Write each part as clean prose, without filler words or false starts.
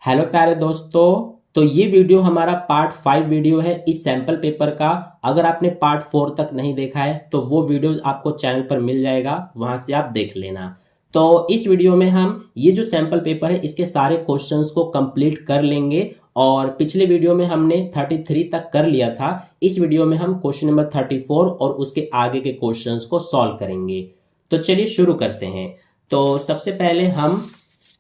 Hello प्यारे दोस्तों। तो ये वीडियो हमारा पार्ट 5 वीडियो है इस सैंपल पेपर का। अगर आपने पार्ट 4 तक नहीं देखा है तो वो वीडियोस आपको चैनल पर मिल जाएगा, वहां से आप देख लेना। तो इस वीडियो में हम ये जो सैंपल पेपर है इसके सारे क्वेश्चंस को कंप्लीट कर लेंगे। और पिछले वीडियो में हमने 33 तक कर लिया था। इस वीडियो में हम क्वेश्चन नंबर 34 और उसके आगे के क्वेश्चंस को सॉल्व करेंगे। तो चलिए शुरू करते हैं। तो सबसे पहले हम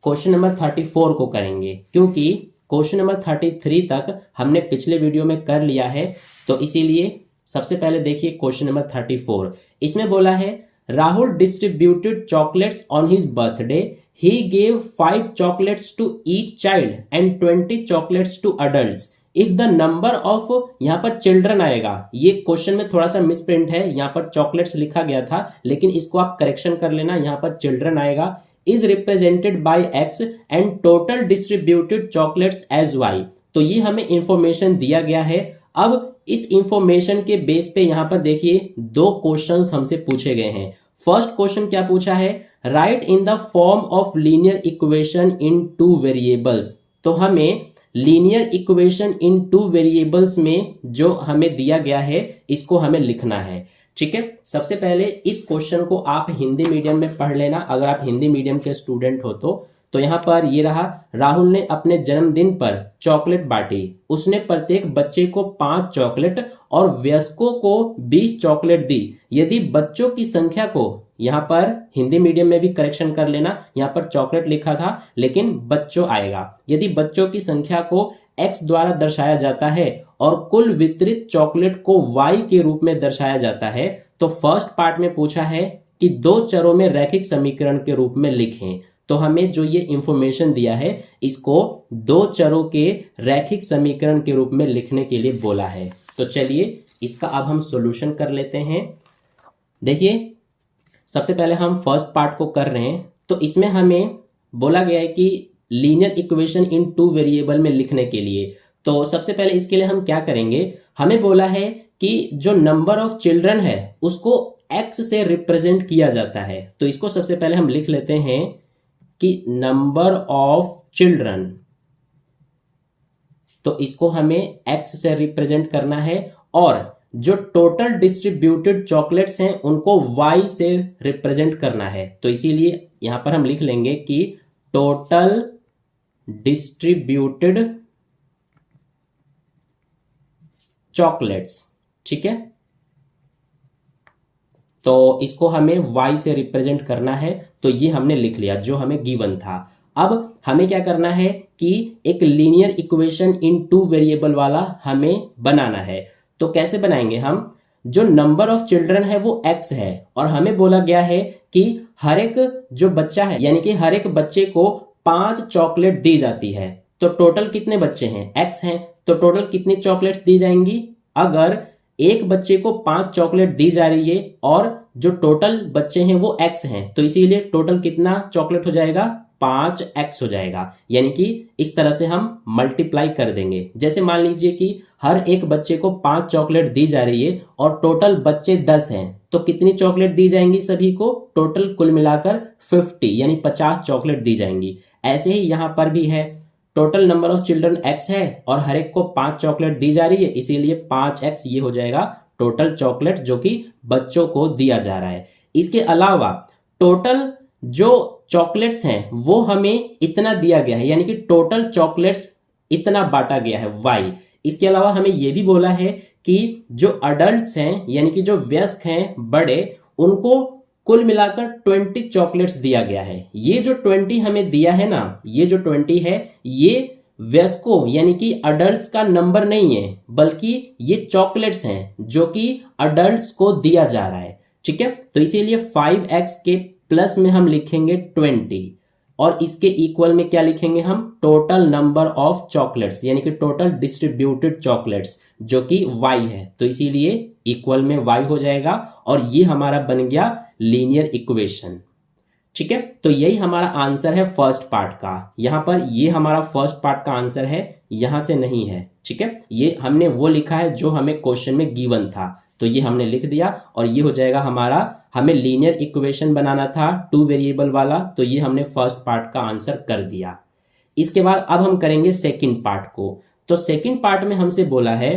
क्वेश्चन नंबर 34 को करेंगे, क्योंकि क्वेश्चन नंबर 33 तक हमने पिछले वीडियो में कर लिया है। तो इसीलिए सबसे पहले देखिए क्वेश्चन नंबर 34। इसमें बोला है Rahul distributed chocolates on his birthday. He gave 5 chocolates to each child and 20 chocolates to adults. If the number of, यहाँ पर चिल्ड्रन आएगा, ये क्वेश्चन में थोड़ा सा मिसप्रिंट है, यहाँ पर चॉकलेट्स लिखा गया था लेकिन इसको आप करेक्शन कर लेना, यहाँ पर चिल्ड्रन आएगा। is represented by x and total distributed chocolates as y। तो ये हमें इंफॉर्मेशन दिया गया है। अब इस इंफॉर्मेशन के बेस पे यहाँ पर देखिए दो क्वेश्चंस हमसे पूछे गए हैं। फर्स्ट क्वेश्चन क्या पूछा है, right in the form of linear equation in 2 variables. तो हमें लीनियर इक्वेशन इन 2 वेरिएबल्स में जो हमें दिया गया है इसको हमें लिखना है। ठीक है, सबसे पहले इस क्वेश्चन को आप हिंदी मीडियम में पढ़ लेना, अगर आप हिंदी मीडियम के स्टूडेंट हो तो यहाँ पर ये रहा, राहुल ने अपने जन्मदिन पर चॉकलेट बांटी। उसने प्रत्येक बच्चे को 5 चॉकलेट और वयस्कों को 20 चॉकलेट दी। यदि बच्चों की संख्या को, यहाँ पर हिंदी मीडियम में भी करेक्शन कर लेना, यहाँ पर चॉकलेट लिखा था लेकिन बच्चों आएगा। यदि बच्चों की संख्या को x द्वारा दर्शाया जाता है और कुल वितरित चॉकलेट को y के रूप में दर्शाया जाता है, तो फर्स्ट पार्ट में पूछा है कि 2 चरों में रैखिक समीकरण के रूप में लिखें। तो हमें जो ये इंफॉर्मेशन दिया है इसको 2 चरों के रैखिक समीकरण के रूप में लिखने के लिए बोला है। तो चलिए इसका अब हम सॉल्यूशन कर लेते हैं। देखिए सबसे पहले हम फर्स्ट पार्ट को कर रहे हैं। तो इसमें हमें बोला गया है कि लीनियर इक्वेशन इन 2 वेरिएबल में लिखने के लिए, तो सबसे पहले इसके लिए हम क्या करेंगे, हमें बोला है कि जो नंबर ऑफ चिल्ड्रन है उसको x से रिप्रेजेंट किया जाता है। तो इसको सबसे पहले हम लिख लेते हैं कि नंबर ऑफ चिल्ड्रन, तो इसको हमें x से रिप्रेजेंट करना है। और जो टोटल डिस्ट्रीब्यूटेड चॉकलेट्स हैं उनको y से रिप्रेजेंट करना है। तो इसीलिए यहां पर हम लिख लेंगे कि टोटल डिस्ट्रीब्यूटेड चॉकलेट्स। ठीक है, तो इसको हमें y से रिप्रेजेंट करना है। तो ये हमने लिख लिया जो हमें गिवन था। अब हमें क्या करना है कि एक लीनियर इक्वेशन इन 2 वेरिएबल वाला हमें बनाना है। तो कैसे बनाएंगे हम, जो नंबर ऑफ चिल्ड्रन है वो x है और हमें बोला गया है कि हर एक जो बच्चा है, यानी कि हर एक बच्चे को 5 चॉकलेट दी जाती है। तो टोटल कितने बच्चे हैं, x हैं, तो टोटल कितनी चॉकलेट्स दी जाएंगी। अगर एक बच्चे को 5 चॉकलेट दी जा रही है और जो टोटल बच्चे हैं वो x हैं, तो इसीलिए टोटल कितना चॉकलेट हो जाएगा, 5x हो जाएगा। यानी कि इस तरह से हम मल्टीप्लाई कर देंगे। जैसे मान लीजिए कि हर एक बच्चे को 5 चॉकलेट दी जा रही है और टोटल बच्चे 10 हैं, तो कितनी चॉकलेट दी जाएंगी सभी को, टोटल कुल मिलाकर 50 यानी 50 चॉकलेट दी जाएंगी। ऐसे ही यहां पर भी है, total number of children x है और हर एक को 5 चॉकलेट दी जा रही है, इसीलिए 5x ये हो जाएगा टोटल चॉकलेट जो कि बच्चों को दिया जा रहा है। इसके अलावा टोटल जो चॉकलेट्स हैं वो हमें इतना दिया गया है, यानी कि टोटल चॉकलेट्स इतना बांटा गया है y। इसके अलावा हमें यह भी बोला है कि जो अडल्ट्स हैं, यानी कि जो वयस्क हैं बड़े, उनको कुल मिलाकर 20 चॉकलेट्स दिया गया है। ये जो 20 हमें दिया है ना, ये जो 20 है ये वयस्कों यानी कि अडल्ट्स का नंबर नहीं है, बल्कि ये चॉकलेट्स हैं जो कि अडल्ट्स को दिया जा रहा है। ठीक है, तो इसीलिए 5x के प्लस में हम लिखेंगे 20 और इसके इक्वल में क्या लिखेंगे हम, टोटल नंबर ऑफ चॉकलेट्स, यानी कि टोटल डिस्ट्रीब्यूटेड चॉकलेट्स जो कि y है। तो इसीलिए इक्वल में y हो जाएगा और ये हमारा बन गया लीनियर इक्वेशन। ठीक है, तो यही हमारा आंसर है फर्स्ट पार्ट का। यहां पर ये हमारा फर्स्ट पार्ट का आंसर है, यहां से नहीं है। ठीक है, ये हमने वो लिखा है जो हमें क्वेश्चन में गिवन था, तो ये हमने लिख दिया और ये हो जाएगा हमारा, हमें लीनियर इक्वेशन बनाना था 2 वेरिएबल वाला, तो ये हमने फर्स्ट पार्ट का आंसर कर दिया। इसके बाद अब हम करेंगे सेकंड पार्ट को। तो सेकंड पार्ट में हमसे बोला है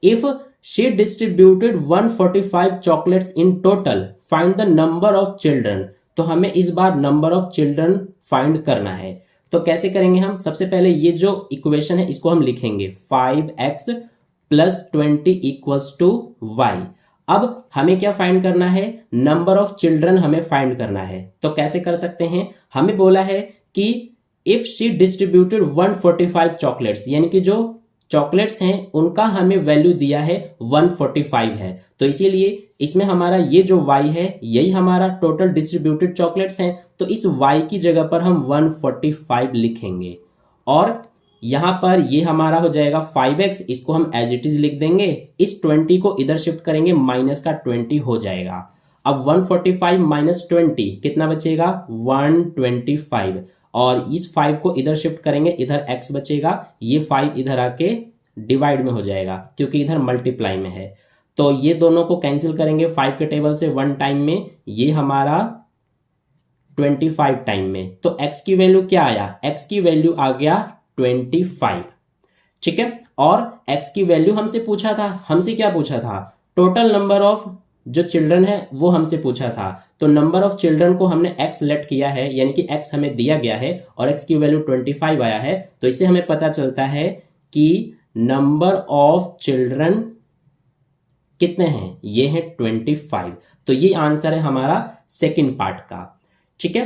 if she distributed 145 chocolates in total find the number of children. तो हमें इस बार नंबर ऑफ चिल्ड्रन फाइंड करना है। तो कैसे करेंगे हम? सबसे पहले ये जो इक्वेशन है इसको हम लिखेंगे 5x + 20 = y। अब हमें क्या फाइंड करना है? नंबर ऑफ चिल्ड्रन हमें फाइंड करना है। तो कैसे कर सकते हैं? हमें बोला है कि इफ शी डिस्ट्रीब्यूटेड 145 चॉकलेट्स, यानी कि जो चॉकलेट्स हैं उनका हमें वैल्यू दिया है 145 है। तो इसीलिए इसमें हमारा ये जो y है यही हमारा टोटल डिस्ट्रीब्यूटेड चॉकलेट्स हैं। तो इस y की जगह पर हम 145 लिखेंगे और यहां पर ये हमारा हो जाएगा 5x, इसको हम एज इट इज लिख देंगे। इस 20 को इधर शिफ्ट करेंगे, माइनस का 20 हो जाएगा। अब 145 - 20 कितना बचेगा? 125। और इस 5 को इधर शिफ्ट करेंगे, इधर x बचेगा। ये 5 इधर आके डिवाइड में हो जाएगा क्योंकि इधर मल्टीप्लाई में है। तो ये दोनों को कैंसिल करेंगे 5 के टेबल से 1 टाइम में, ये हमारा 25 टाइम में। तो x की वैल्यू क्या आया? x की वैल्यू आ गया 25। ठीक है। और x की वैल्यू हमसे पूछा था, हमसे क्या पूछा था? टोटल नंबर ऑफ जो चिल्ड्रन है वो हमसे पूछा था। तो नंबर ऑफ चिल्ड्रन को हमने x लेट किया है, यानी कि x हमें दिया गया है और x की वैल्यू 25 आया है। तो इससे हमें पता चलता है कि नंबर ऑफ चिल्ड्रन कितने हैं? ये है 25। तो ये आंसर है हमारा सेकंड पार्ट का। ठीक है।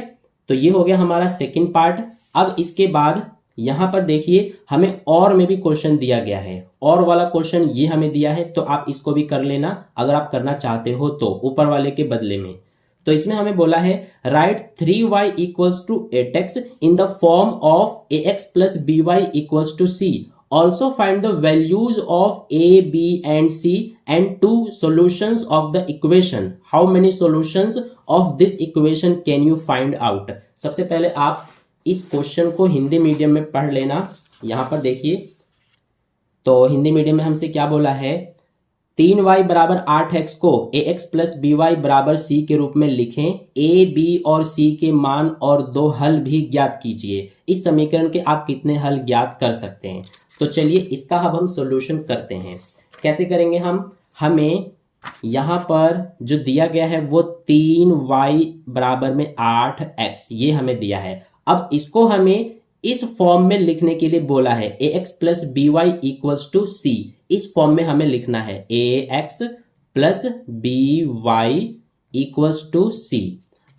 तो ये हो गया हमारा सेकंड पार्ट। अब इसके बाद यहां पर देखिए हमें और में भी क्वेश्चन दिया गया है। और वाला क्वेश्चन ये हमें दिया है, तो आप इसको भी कर लेना अगर आप करना चाहते हो तो, ऊपर वाले के बदले में। तो इसमें हमें बोला है right 3y = 8x in the form of ax + by = c। Also find the values of a, b and c and 2 solutions of the equation. How many solutions of this equation can you find out? सबसे पहले आप इस question को Hindi medium में पढ़ लेना। यहां पर देखिए, तो हिंदी मीडियम में हमसे क्या बोला है? 3y = 8x को ax + by = c के रूप में लिखें। a, b और c के मान और 2 हल भी ज्ञात कीजिए। इस समीकरण के आप कितने हल ज्ञात कर सकते हैं? तो चलिए इसका अब हम सॉल्यूशन करते हैं। कैसे करेंगे हम? हमें यहाँ पर जो दिया गया है वो 3y = 8x ये हमें दिया है। अब इसको हमें इस फॉर्म में लिखने के लिए बोला है ax + by = c। इस फॉर्म में हमें लिखना है ax + by = c।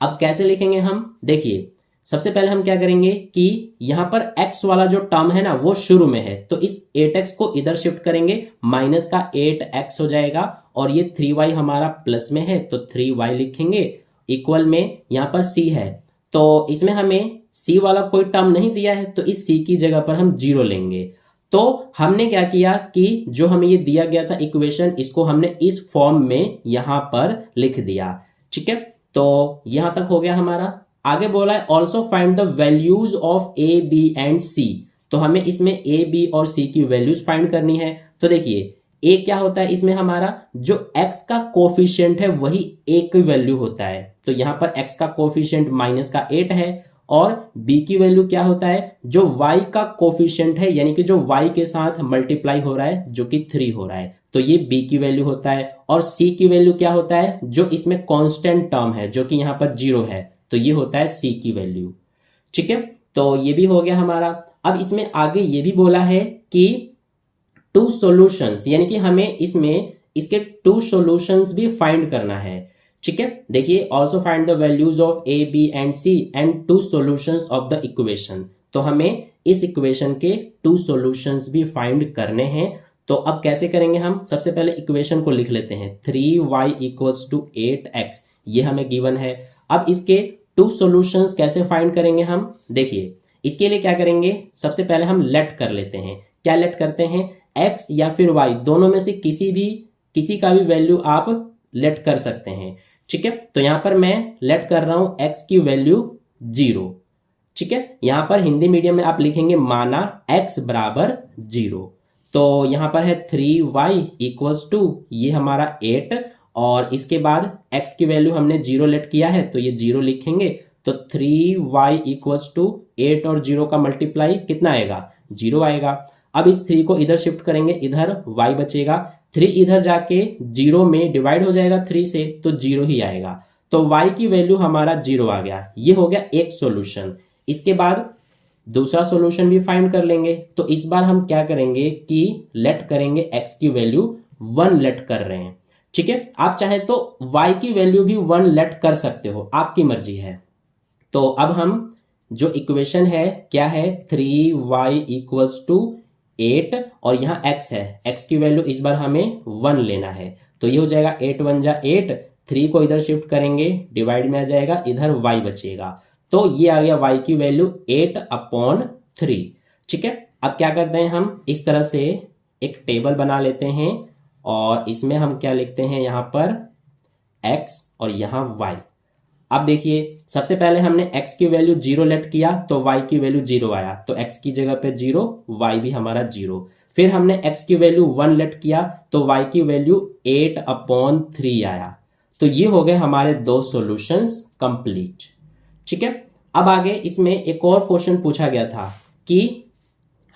अब कैसे लिखेंगे हम? देखिए सबसे पहले हम क्या करेंगे कि यहां पर x वाला जो टर्म है ना वो शुरू में है, तो इस 8x को इधर शिफ्ट करेंगे, माइनस का 8x हो जाएगा और ये 3y हमारा प्लस में है तो 3y लिखेंगे। इक्वल में यहां पर c है, तो इसमें हमें c वाला कोई टर्म नहीं दिया है तो इस c की जगह पर हम 0 लेंगे। तो हमने क्या किया कि जो हमें ये दिया गया था इक्वेशन, इसको हमने इस फॉर्म में यहां पर लिख दिया। ठीक है, तो यहां तक हो गया हमारा। आगे बोला है also find the values of a, b and c। तो हमें इसमें a, b और c की वैल्यूज फाइंड करनी है। तो देखिए a क्या होता है, इसमें हमारा जो x का कोफिशिएंट है वही a की वैल्यू होता है। तो यहाँ पर x का कोफिशिएंट -8 है और b की वैल्यू क्या होता है, जो y का कोफिशिएंट है, यानी कि जो y के साथ मल्टीप्लाई हो रहा है जो कि 3 हो रहा है, तो ये b की वैल्यू होता है। और c की वैल्यू क्या होता है, जो इसमें कांस्टेंट टर्म है जो कि यहाँ पर 0 है, तो ये होता है c की वैल्यू। ठीक है, तो ये भी हो गया हमारा। अब इसमें आगे ये भी बोला है कि 2 सॉल्यूशंस, यानी कि हमें इसमें इसके 2 सॉल्यूशंस भी फाइंड करना है। ठीक है, देखिए also find the values of a, b and c and 2 solutions of the equation. तो हमें इस इक्वेशन के 2 सॉल्यूशंस भी फाइंड करने हैं। तो अब कैसे करेंगे हम? सबसे पहले इक्वेशन को लिख लेते हैं 3y = 8x, ये हमें गिवन है। अब इसके 2 सॉल्यूशंस कैसे फाइंड करेंगे हम? देखिए इसके लिए क्या करेंगे, सबसे पहले हम लेट कर लेते हैं। क्या लेट करते हैं? x या फिर y, दोनों में से किसी का भी वैल्यू आप लेट कर सकते हैं। ठीक है, तो यहां पर मैं लेट कर रहा हूं x की वैल्यू 0। ठीक है, यहां पर हिंदी मीडियम में आप लिखेंगे माना x = 0। तो यहां पर है 3y = ये हमारा 8 और इसके बाद x की वैल्यू हमने 0 लेट किया है तो ये 0 लिखेंगे। तो 3y इक्वल्स टू 8 और 0 का मल्टीप्लाई कितना आएगा, 0 आएगा। अब इस 3 को इधर शिफ्ट करेंगे, इधर y बचेगा, 3 इधर जाके 0 में डिवाइड हो जाएगा 3 से, तो 0 ही आएगा। तो y की वैल्यू हमारा 0 आ गया। ये हो गया एक सॉल्यूशन। इसके बाद दूसरा सॉल्यूशन भी फाइंड कर लेंगे। तो इस बार हम क्या करेंगे कि लेट करेंगे x की वैल्यू 1 लेट कर रहे हैं, ठीक है। आप चाहे तो y की वैल्यू भी 1 लेट कर सकते हो, आपकी मर्जी है। तो अब हम जो इक्वेशन है क्या है, 3y इक्वल्स टू 8 और यहाँ x है, x की वैल्यू इस बार हमें 1 लेना है। तो ये हो जाएगा 8 1 जा 8, 3 को इधर शिफ्ट करेंगे, डिवाइड में आ जाएगा, इधर y बचेगा। तो ये आ गया y की वैल्यू 8/3, ठीक है। अब क्या करते हैं, हम इस तरह से एक टेबल बना लेते हैं और इसमें हम क्या लिखते हैं, यहाँ पर x और यहाँ y। अब देखिए सबसे पहले हमने x की वैल्यु 0 लेट किया तो y की वैल्यू 0 आया, तो x की जगह पे 0, y भी हमारा 0। फिर हमने x की वैल्यू 1 लेट किया तो y की वैल्यू 8/3 आया। तो ये हो गए हमारे दो सॉल्यूशंस कंप्लीट, ठीक है। अब आगे इसमें एक और क्वेश्चन पूछा गया था कि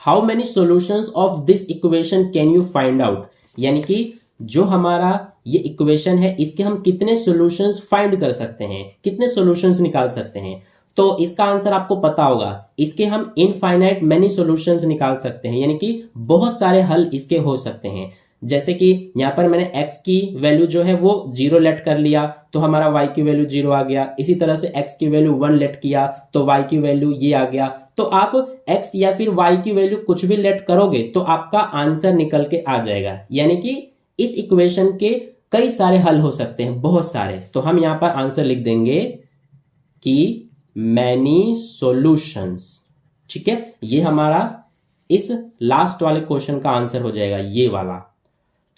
how many solutions of this equation can you find out, यानी कि जो हमारा ये इक्वेशन है इसके हम कितने सॉल्यूशंस फाइंड कर सकते हैं, कितने सॉल्यूशंस निकाल सकते हैं। तो इसका आंसर आपको पता होगा, इसके हम इनफाइनाइट मेनी सॉल्यूशंस निकाल सकते हैं, यानी कि बहुत सारे हल इसके हो सकते हैं। जैसे कि यहाँ पर मैंने x की वैल्यू जो है वो 0 लेट कर लिया तो हमारा y की वैल्यू 0 आ गया। इसी तरह से x की वैल्यू 1 लेट किया तो y की वैल्यू ये आ गया। तो आप x या फिर y की वैल्यू कुछ भी लेट करोगे तो आपका आंसर निकल के आ जाएगा, यानी कि इस इक्वेशन के कई सारे हल हो सकते हैं, बहुत सारे। तो हम यहाँ पर आंसर लिख देंगे कि मैनी सॉल्यूशंस, ठीक है। ये हमारा इस लास्ट वाले क्वेश्चन का आंसर हो जाएगा, ये वाला।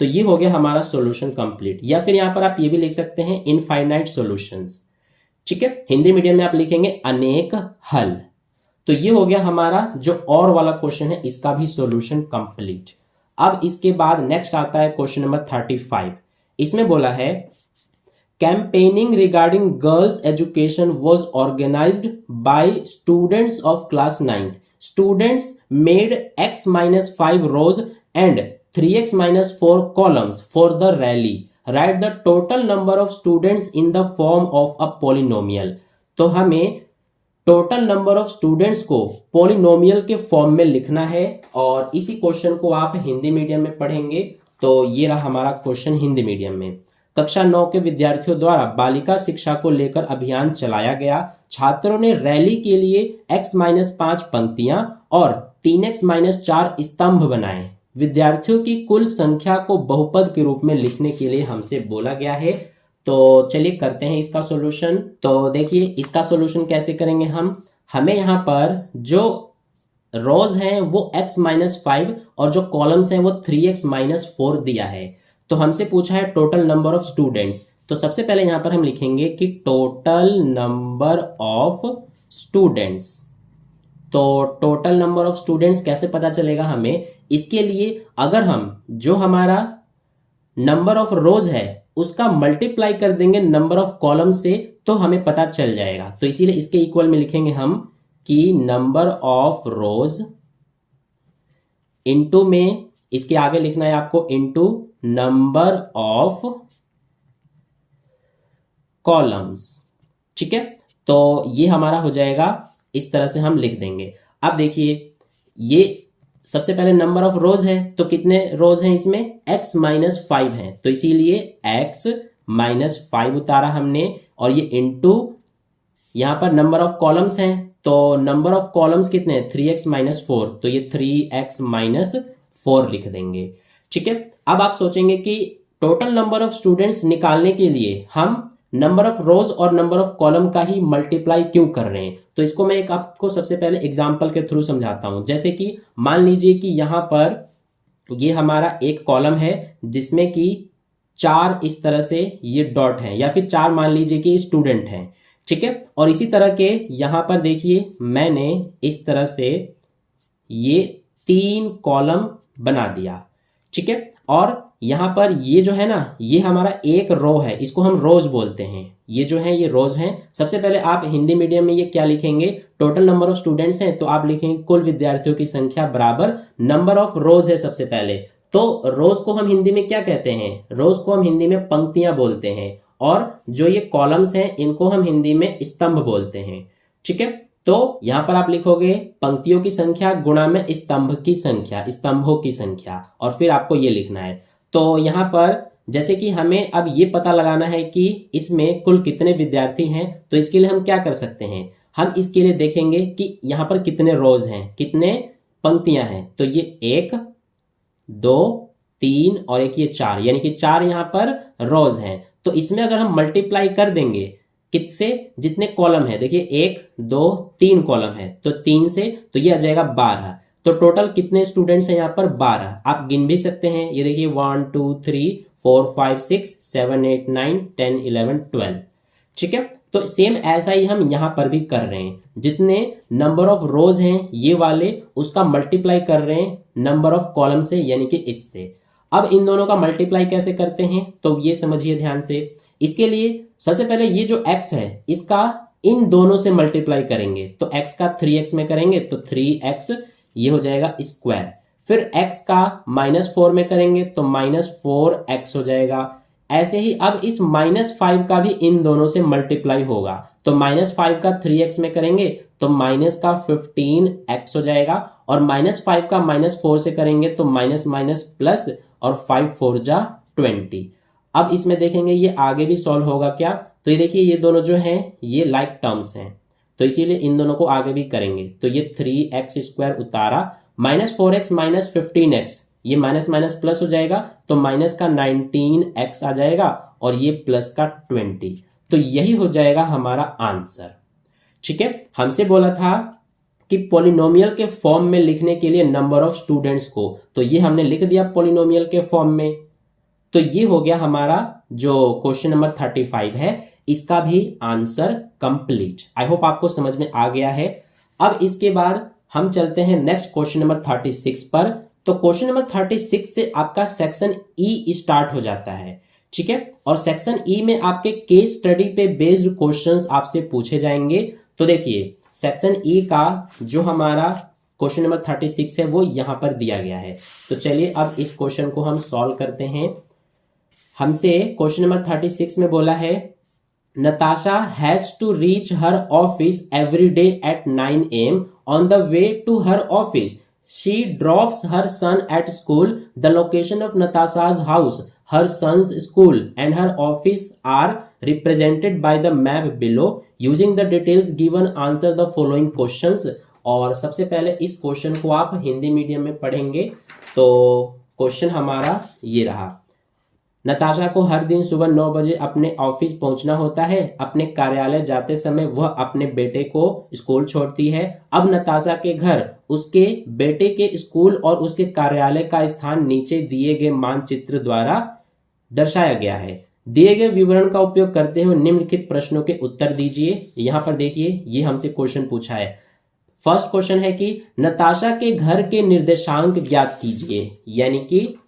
तो ये हो गया हमारा सॉल्यूशन कंप्लीट। या फिर यहां पर आप ये भी लिख सकते हैं इनफाइनाइट सॉल्यूशंस, ठीक है। हिंदी मीडियम में आप लिखेंगे अनेक हल। तो ये हो गया हमारा जो और वाला क्वेश्चन है, इसका भी सॉल्यूशन कंप्लीट। अब इसके बाद नेक्स्ट आता है क्वेश्चन नंबर 35। इसमें बोला है campaigning regarding girls education was organised by students of class 9th। Students made x-5 rows and 3x-4 columns for the rally. Write the total number of students in the form of a polynomial. तो हमें total number of students को polynomial के form में लिखना है और इसी question को आप हिंदी मीडियम में पढ़ेंगे। तो ये रहा हमारा क्वेश्चन हिंदी मीडियम में। कक्षा 9 के विद्यार्थियों द्वारा बालिका शिक्षा को लेकर अभियान चलाया गया। छात्रों ने रैली के लिए x-5 पंक्तियां और 3x-4 स्तंभ बनाए। विद्यार्थियों की कुल संख्या को बहुपद के रूप में लिखने के लिए हमसे बोला गया है। तो चलिए करते हैं इसका सॉल्यूशन। तो देखिए इसका सॉल्यूशन कैसे करेंगे हम, हमें यहाँ पर जो रोज हैं वो x-5 और जो कॉलम्स हैं वो 3x-4 दिया है। तो हमसे पूछा है टोटल नंबर ऑफ स्टूडेंट्स। तो सबसे पहले यहाँ पर हम लिखेंगे कि टोटल नंबर ऑफ स्टूडेंट्स। तो टोटल नंबर ऑफ स्टूडेंट्स कैसे पता चलेगा हमें, इसके लिए अगर हम जो हमारा नंबर ऑफ रोज है उसका मल्टीप्लाई कर देंगे नंबर ऑफ कॉलम से तो हमें पता चल जाएगा। तो इसीलिए इसके इक्वल में लिखेंगे हम कि नंबर ऑफ रोज इनटू में इसके आगे लिखना है आपको इनटू नंबर ऑफ कॉलम्स, ठीक है। तो ये हमारा हो जाएगा, इस तरह से हम लिख देंगे। अब देखिए ये सबसे पहले नंबर ऑफ रोज है तो कितने रोज हैं इसमें, x-5 हैं। तो इसीलिए x-5 उतारा हमने और ये इनटू यहां पर नंबर ऑफ कॉलम्स हैं तो नंबर ऑफ कॉलम्स कितने हैं 3x-4, तो ये 3x-4 लिख देंगे, ठीक है। अब आप सोचेंगे कि टोटल नंबर ऑफ स्टूडेंट्स निकालने के लिए हम नंबर ऑफ रोज और नंबर ऑफ कॉलम का ही मल्टीप्लाई क्यों कर रहे हैं। तो इसको मैं एक आपको सबसे पहले एग्जांपल के थ्रू समझाता हूं। जैसे कि मान लीजिए कि यहां पर ये हमारा एक कॉलम है जिसमें कि 4 इस तरह से ये डॉट हैं या फिर 4 मान लीजिए कि स्टूडेंट हैं, ठीक है। और इसी तरह के यहां पर देखिए मैंने इस तरह से ये 3 कॉलम बना दिया, ठीक है। और यहाँ पर ये जो है ना, ये हमारा एक रो है, इसको हम रोज बोलते हैं। ये जो है ये रोज हैं। सबसे पहले आप हिंदी मीडियम में ये क्या लिखेंगे, टोटल नंबर ऑफ स्टूडेंट्स हैं तो आप लिखेंगे कुल विद्यार्थियों की संख्या बराबर नंबर ऑफ रोज है सबसे पहले। तो रोज को हम हिंदी में क्या कहते हैं, रोज को हम हिंदी में पंक्तियां बोलते हैं, और जो ये कॉलम्स हैं इनको हम हिंदी में स्तंभ बोलते हैं। ठीक है, तो यहां पर आप लिखोगे पंक्तियों की संख्या गुणा में स्तंभ की संख्या, स्तंभों की संख्या, और फिर आपको ये लिखना है। तो यहाँ पर जैसे कि हमें अब ये पता लगाना है कि इसमें कुल कितने विद्यार्थी हैं, तो इसके लिए हम क्या कर सकते हैं, हम इसके लिए देखेंगे कि यहाँ पर कितने रोज हैं, कितने पंक्तियां हैं। तो ये 1 2 3 और एक ये 4, यानी कि 4 यहाँ पर रोज हैं। तो इसमें अगर हम मल्टीप्लाई कर देंगे किससे, जितने कॉलम है, देखिए 1 2 3 कॉलम है, तो 3 से तो ये आ जाएगा 12। तो टोटल कितने स्टूडेंट्स हैं यहाँ पर 12। आप गिन भी सकते हैं, ये देखिए 1 2 3 4 5 6 7 8 9 10 11 12। ठीक है, तो सेम ऐसा ही हम यहाँ पर भी कर रहे हैं, जितने नंबर ऑफ रोज हैं ये वाले उसका मल्टीप्लाई कर रहे हैं नंबर ऑफ कॉलम से, यानी कि इससे। अब इन दोनों का मल्टीप्लाई कैसे करते हैं, तो ये समझिए ध्यान से। इसके लिए सबसे पहले ये जो x है इसका इन दोनों से मल्टीप्लाई करेंगे, तो x का 3x में करेंगे तो 3x ये हो जाएगा स्क्वायर। फिर x का -4 में करेंगे तो -4x हो जाएगा। ऐसे ही अब इस -5 का भी इन दोनों से मल्टीप्लाई होगा, तो -5 का 3x में करेंगे तो माइनस का 15x हो जाएगा, और -5 का -4 से करेंगे तो माइनस माइनस प्लस, और 5 4 जा 20। अब इसमें देखेंगे ये आगे भी सॉल्व होगा क्या, तो ये देखिए ये दोनों जो हैं ये लाइक टर्म्स हैं, तो इसीलिए इन दोनों को आगे भी करेंगे। तो ये 3x स्क्वायर उतारा, -4x -15x, ये माइनस माइनस प्लस हो जाएगा, तो माइनस का 19x आ जाएगा, और ये प्लस का 20। तो यही हो जाएगा हमारा आंसर। ठीक है, हमसे बोला था कि पॉलिनोमियल के फॉर्म में लिखने के लिए नंबर ऑफ स्टूडेंट्स को, तो ये हमने लिख दिया पॉलिनोमियल के फॉर्म में। तो ये हो गया हमारा जो क्वेश्चन नंबर 35 है, इसका भी आंसर कंप्लीट। आई होप आपको समझ में आ गया है। अब इसके बाद हम चलते हैं नेक्स्ट क्वेश्चन नंबर 36 पर। तो क्वेश्चन नंबर 36 से आपका सेक्शन ई स्टार्ट हो जाता है। ठीक है, और सेक्शन ई में आपके केस स्टडी पे बेस्ड क्वेश्चंस आपसे पूछे जाएंगे। तो देखिए सेक्शन ई का जो हमारा क्वेश्चन नंबर 36 है वो यहां पर दिया गया है। तो चलिए अब इस क्वेश्चन को हम सॉल्व करते हैं। हमसे क्वेश्चन नंबर 36 में बोला है, Natasha has to reach her office every day at 9 AM. On the way to her office she drops her son at school. The location of Natasha's house, her son's school and her office are represented by the map below. Using the details given, answer the following questions. और सबसे पहले इस question को आप Hindi medium में पढ़ेंगे। तो question हमारा ये रहा, नताशा को हर दिन सुबह 9 बजे अपने ऑफिस पहुंचना होता है। अपने कार्यालय जाते समय वह अपने बेटे को स्कूल छोड़ती है। अब नताशा के घर, उसके बेटे के स्कूल और उसके कार्यालय का स्थान नीचे दिए गए मानचित्र द्वारा दर्शाया गया है। दिए गए विवरण का उपयोग करते हुए निम्नलिखित प्रश्नों के उत्तर दीजिए। यहां पर देखिए ये हमसे क्वेश्चन पूछा है। फर्स्ट क्वेश्चन है कि नताशा के घर के निर्देशांक ज्ञात कीजिए, यानी कि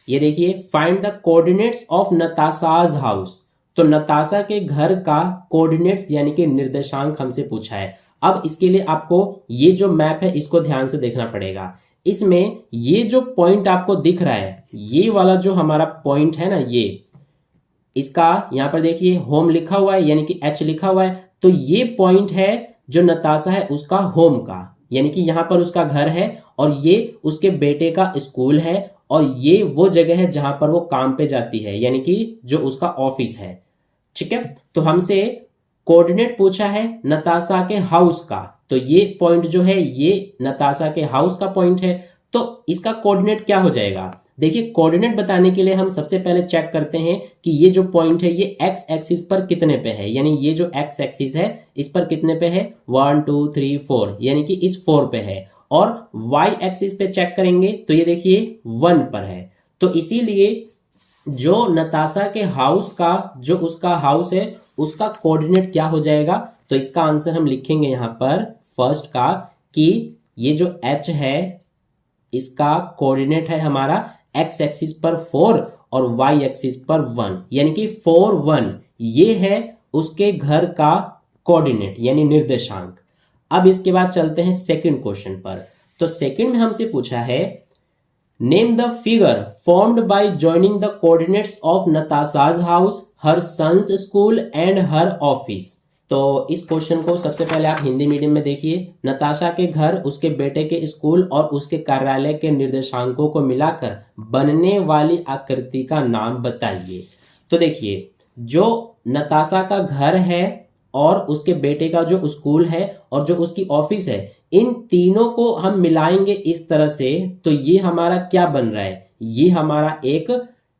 ये देखिए find the coordinates of Natasha's house. तो नताशा के घर का कोऑर्डिनेट्स यानी कि निर्देशांक हमसे पूछा है। अब इसके लिए आपको ये जो मैप है इसको ध्यान से देखना पड़ेगा। इसमें ये जो पॉइंट आपको दिख रहा है, ये वाला जो हमारा पॉइंट है ना, ये इसका यहाँ पर देखिए होम लिखा हुआ है, यानी कि H लिखा हुआ है। तो ये पॉइंट है जो नताशा है उसका होम का, यानी कि यहाँ पर उसका घर है, और ये उसके बेटे का स्कूल है, और ये वो जगह है जहां पर वो काम पे जाती है, यानी कि जो उसका ऑफिस है। ठीक है, तो हमसे कोऑर्डिनेट पूछा है नताशा के हाउस का। तो ये पॉइंट जो है ये नताशा के हाउस का पॉइंट है। तो इसका कोऑर्डिनेट क्या हो जाएगा, देखिए कोऑर्डिनेट बताने के लिए हम सबसे पहले चेक करते हैं कि ये जो पॉइंट है ये एक्स एक्सिस पर कितने पे है, यानी ये जो एक्स एक्सिस है इस पर कितने पे है, 1 2 3 4, यानी कि इस 4 पे है। और y एक्सिस पे चेक करेंगे तो ये देखिए 1 पर है। तो इसीलिए जो नताशा के हाउस का, जो उसका हाउस है उसका कोऑर्डिनेट क्या हो जाएगा, तो इसका आंसर हम लिखेंगे यहां पर फर्स्ट का कि ये जो h है इसका कोऑर्डिनेट है हमारा एक्स एक्सिस पर 4 और वाई एक्सिस पर 1, यानी कि 4 1 ये है उसके घर का कोऑर्डिनेट यानी निर्देशांक। अब इसके बाद चलते हैं सेकंड क्वेश्चन पर। तो सेकंड में हमसे पूछा है name the figure formed by joining the coordinates of Natasha's house, her sons school and her office. तो इस क्वेश्चन को सबसे पहले आप हिंदी मीडियम में देखिए। नताशा के घर, उसके बेटे के स्कूल और उसके कार्यालय के निर्देशांकों को मिलाकर बनने वाली आकृति का नाम बताइए। तो देखिए, जो नताशा का घर है और उसके बेटे का जो स्कूल है और जो उसकी ऑफिस है, इन तीनों को हम मिलाएंगे इस तरह से, तो ये हमारा क्या बन रहा है? ये हमारा एक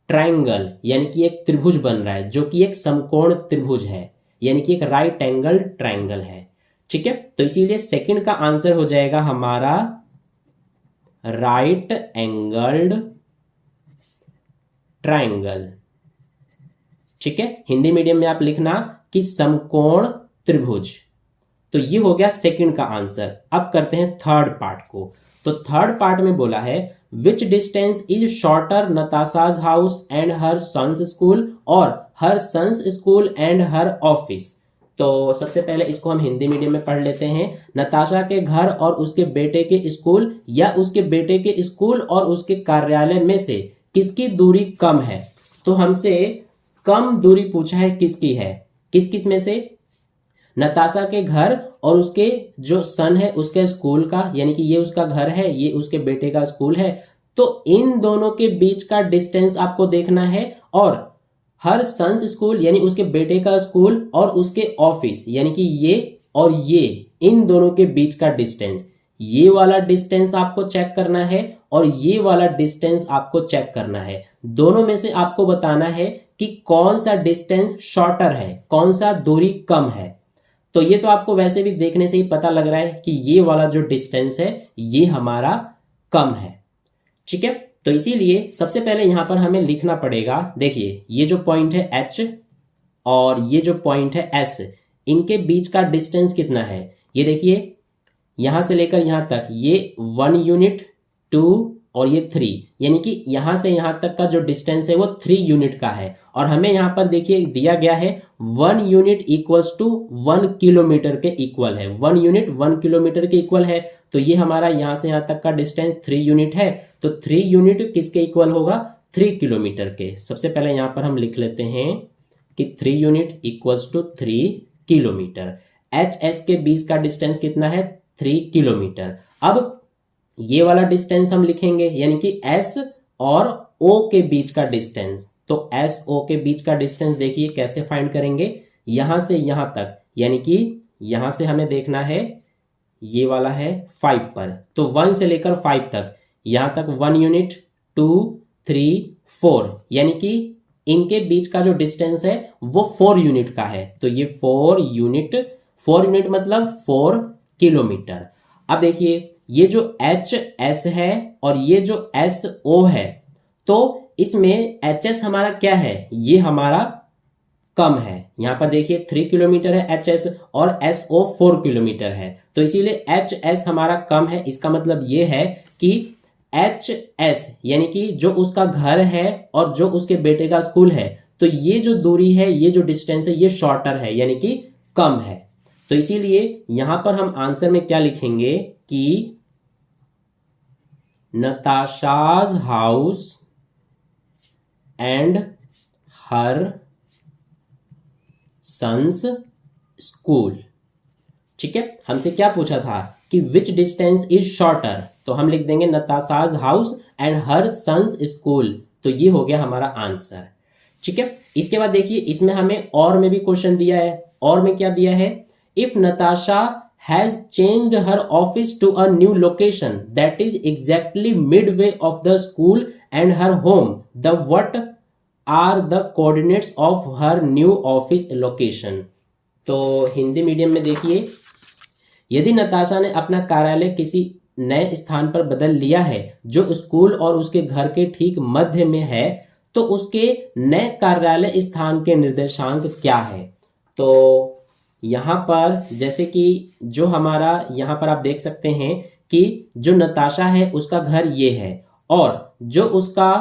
ट्रायंगल यानी कि एक त्रिभुज बन रहा है, जो कि एक समकोण त्रिभुज है, यानी कि एक राइट एंगल ट्रायंगल है। ठीक है, तो इसीलिए सेकंड का आंसर हो जाएगा हमारा राइट एंगल्ड ट्रायंगल। ठीक है, हिंदी मीडियम में आप लिखना कि समकोण त्रिभुज। तो ये हो गया सेकंड का आंसर। अब करते हैं थर्ड पार्ट को। तो थर्ड पार्ट में बोला है which distance is shorter Natasha's house and her sons school और her sons school and her office. तो सबसे पहले इसको हम हिंदी मीडियम में पढ़ लेते हैं। नताशा के घर और उसके बेटे के स्कूल या उसके बेटे के स्कूल और उसके कार्यालय में से किसकी दूरी कम है? तो हमसे कम दूरी पूछा है, किसकी है? किस किस में से? नताशा के घर और उसके जो सन है उसके स्कूल का, यानी कि ये उसका घर है, ये उसके बेटे का स्कूल है। तो इन दोनों के बीच का डिस्टेंस आपको देखना है। और हर सन्स स्कूल यानी उसके बेटे का स्कूल और उसके ऑफिस यानी कि ये और ये, इन दोनों के बीच का डिस्टेंस, ये वाला डिस्टेंस आपको चेक करना है और ये वाला डिस्टेंस आपको चेक करना है। दोनों में से आपको बताना है कि कौन सा डिस्टेंस शॉर्टर है, कौन सा दूरी कम है। तो ये तो आपको वैसे भी देखने से ही पता लग रहा है कि ये वाला जो डिस्टेंस है ये हमारा कम है। ठीक है, तो इसीलिए सबसे पहले यहां पर हमें लिखना पड़ेगा। देखिए, ये जो पॉइंट है H और ये जो पॉइंट है S, इनके बीच का डिस्टेंस कितना है? ये देखिए, यहां से लेकर यहां तक ये 1 यूनिट, 2 और ये 3, यानी कि यहां से यहां तक का जो डिस्टेंस है वो 3 यूनिट का है। और हमें यहां पर देखिए दिया गया है 1 यूनिट इक्वल्स टू 1 किलोमीटर के इक्वल है। 1 यूनिट 1 किलोमीटर के इक्वल है। तो ये हमारा यहां से यहां तक का डिस्टेंस 3 यूनिट है। तो 3 यूनिट किसके इक्वल होगा? 3 किलोमीटर के। सबसे पहले यहां पर हम लिख लेते हैं कि 3 unit equals to 3 kilometre. HS के बीच का डिस्टेंस कितना है? 3 किलोमीटर। अब ये वाला डिस्टेंस हम लिखेंगे, यानी कि S और O के बीच का डिस्टेंस। तो SO के बीच का डिस्टेंस देखिए कैसे फाइंड करेंगे? यहां से यहां तक, यानी कि यहां से हमें देखना है, ये वाला है 5 पर, तो 1 से लेकर 5 तक, यहां तक 1 यूनिट, 2, 3, 4, यानी कि इनके बीच का जो डिस्टेंस है वो 4 यूनिट का है। तो ये 4 यूनिट मतलब 4 किलोमीटर। अब देखिए, ये जो HS है और ये जो SO है, तो इसमें HS हमारा क्या है? ये हमारा कम है। यहां पर देखिए 3 किलोमीटर है HS और SO 4 किलोमीटर है। तो इसीलिए HS हमारा कम है। इसका मतलब ये है कि HS यानी कि जो उसका घर है और जो उसके बेटे का स्कूल है, तो ये जो दूरी है, ये जो डिस्टेंस है, ये शॉर्टर है, यानी कि कम है। तो इसीलिए यहां पर हम आंसर में क्या लिखेंगे कि Natasha's house and her sons school. ठीक है, हमसे क्या पूछा था कि विच डिस्टेंस इज शॉर्टर, तो हम लिख देंगे Natasha's house and her sons school. तो ये हो गया हमारा आंसर। ठीक है, इसके बाद देखिए, इसमें हमें और में भी क्वेश्चन दिया है। और में क्या दिया है? If Natasha has changed her office to a new location that is exactly midway of the school and her home, the what are the coordinates of her new office location? तो हिंदी मीडियम में देखिए, यदि नताशा ने अपना कार्यालय किसी नए स्थान पर बदल लिया है जो स्कूल और उसके घर के ठीक मध्य में है, तो उसके नए कार्यालय स्थान के निर्देशांक क्या है? तो यहाँ पर जैसे कि जो हमारा यहाँ पर आप देख सकते हैं कि जो नताशा है उसका घर ये है और जो उसका